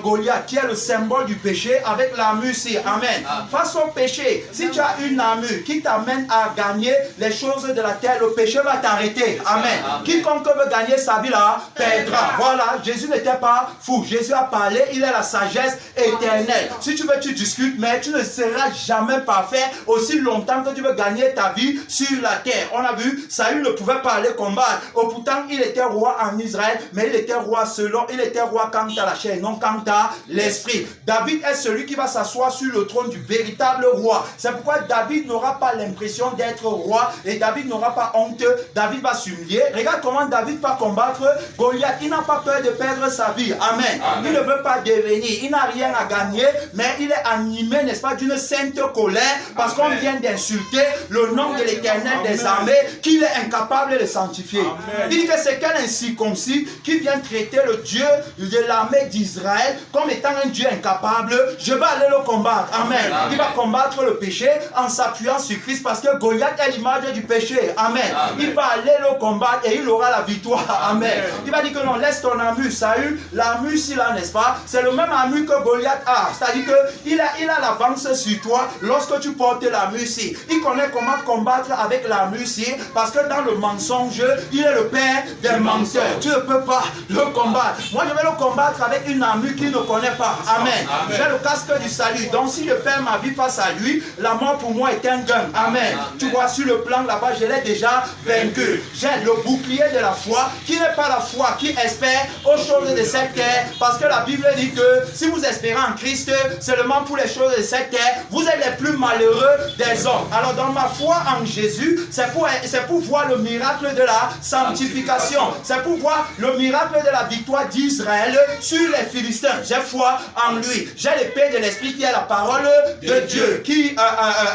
Goliath, qui est le symbole du péché, avec l'armure-ci. Amen. Amen. Face au péché, si tu as une armure qui t'amène à gagner les choses de la terre, le péché va t'arrêter. Amen. Amen. Quiconque veut gagner sa vie là, perdra. Voilà, Jésus n'était pas fou. Jésus a parlé, il est la sagesse éternelle. Si tu veux, tu discutes, mais tu ne seras jamais parfait aussi longtemps que tu veux gagner ta vie sur la terre. On a vu, Saül ne pouvait pas aller combattre. Oh, pourtant, il était roi en Israël, mais il était roi il était roi quant à la chair, non quant à l'esprit. David est celui qui va s'asseoir sur le trône du véritable roi. C'est pourquoi David n'aura pas l'impression d'être roi et David n'aura pas honte. David va s'humilier. Regarde comment David va combattre Goliath. Il n'a pas peur de perdre sa vie. Amen. Amen. Il ne veut pas devenir. Il n'a rien à gagner, mais il est animé, n'est-ce pas, d'une sainte colère parce qu'on vient d'insulter le nom de l'Éternel des armées qu'il est incapable de sanctifier. Amen. Il dit que c'est quel incirconcis qui vient traiter le Dieu de l'armée d'Israël comme étant un Dieu incapable. Je vais aller le combattre. Amen. Amen. Il va combattre le péché en s'appuyant sur Christ parce que Goliath est l'image du péché. Amen. Amen. Il va aller le combattre et il aura la victoire. Amen. Amen. Il va dire que non, laisse ton armure. Saül, l'armure s'il a, n'est-ce pas? C'est le même armure que Goliath a. C'est-à-dire qu'il a l'avance sur toi lorsque tu portes l'armure-ci. Il connaît comment combattre avec l'armure-ci parce que dans le mensonge, il est le père des menteurs. Tu ne peux pas le combattre. Moi, je vais le combattre avec une armure qu'il ne connaît pas. Amen. J'ai le casque du salut. Donc, si je perds ma vie face à lui, la mort pour moi est un gain. Amen. Tu vois, sur le plan là-bas, je l'ai déjà vaincu. J'ai le bouclier de la foi qui n'est pas la foi qui espère aux choses de cette terre. Parce que la Bible dit que si vous espérez en Christ seulement pour les choses de cette terre, vous êtes les plus malheureux des hommes. Alors, dans ma foi en Jésus, c'est pour voir le miracle de la sanctification. C'est pour voir le miracle de la victoire d'Israël sur les Philistins. J'ai foi en lui. J'ai l'épée de l'Esprit qui est la parole de Dieu, qui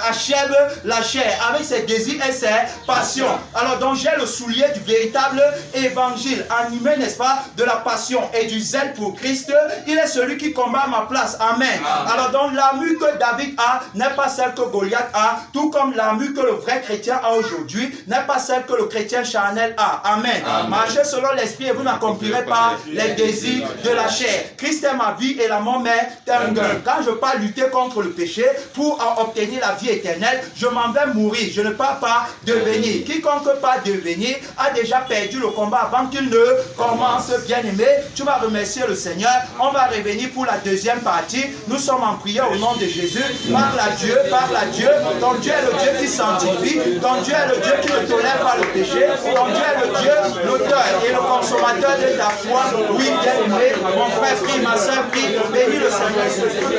achève la chair avec ses désirs et ses passions. Alors donc j'ai le soulier du véritable évangile, animé, n'est-ce pas, de la passion et du zèle pour Christ. Il est celui qui combat à ma place. Amen. Alors donc l'armure que David a n'est pas celle que Goliath a, tout comme l'armure que le vrai chrétien a aujourd'hui n'est pas celle que le chrétien charnel a. Amen. Marchez selon l'esprit et vous n'accomplirez pas les désirs de la chair. Christ est ma vie et la mort m'est un gain. Quand je pars lutter contre le péché pour obtenir la vie éternelle, je m'en vais mourir. Je ne pars pas devenir. Quiconque part devenir a déjà perdu le combat avant qu'il ne commence. Bien aimé, tu vas remercier le Seigneur. On va revenir pour la deuxième partie. Nous sommes en prière au nom de Jésus. Parle à Dieu, parle à Dieu. Ton Dieu est le Dieu qui sanctifie. Ton Dieu est le Dieu qui ne tolère pas le péché. Ton Dieu est le Dieu, l'auteur et le consommateur de ta foi. Oui, bien aimé, mon frère prie, ma soeur prie. Bénis le Seigneur.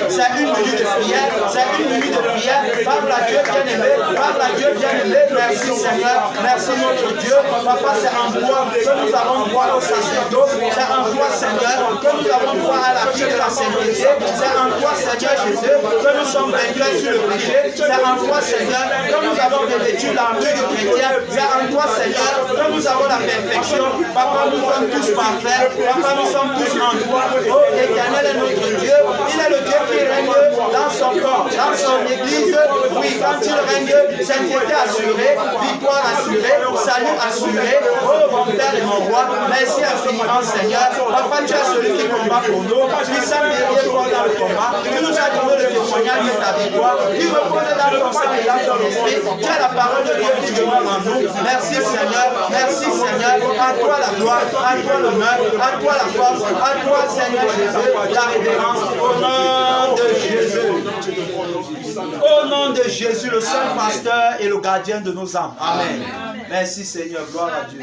C'est une minute de prière. C'est une minute de prière. Parle à Dieu, bien aimé. Parle à Dieu, bien aimé. Merci Seigneur. Merci notre Dieu. Papa, c'est en toi que nous avons droit au sacerdoce. C'est en toi, Seigneur, que nous avons droit à la vie de la sainteté. C'est en toi, Seigneur Jésus, que nous sommes vainqueurs sur le péché. C'est en toi, Seigneur, que nous avons revêtu l'armure du chrétien. C'est en toi, Seigneur, que nous avons la perfection. Papa, nous sommes tous parfaits. Papa, nous sommes tous en toi. Oh, l'Éternel est notre Dieu. Il est le Dieu qui règne dans son corps, dans son église. Oui, quand il règne, sainteté assurée, victoire assurée, salut assuré. Oh, mon Père et mon roi, merci infiniment, Seigneur. Papa, tu es celui qui combat pour nous. Puissant guerrier fort dans le combat. Tu nous as donné le témoignage de ta victoire. Tu reposes dans ton sang et dans ton esprit. Tu as la parole de Dieu qui demeure en nous. Merci, Seigneur. Merci, Seigneur. À toi la gloire, à toi l'honneur, à toi la force, à toi, Seigneur Jésus, la révérence. Au nom de Jésus. Au nom de Jésus, le seul pasteur et le gardien de nos âmes. Amen. Merci, Seigneur. Gloire à Dieu.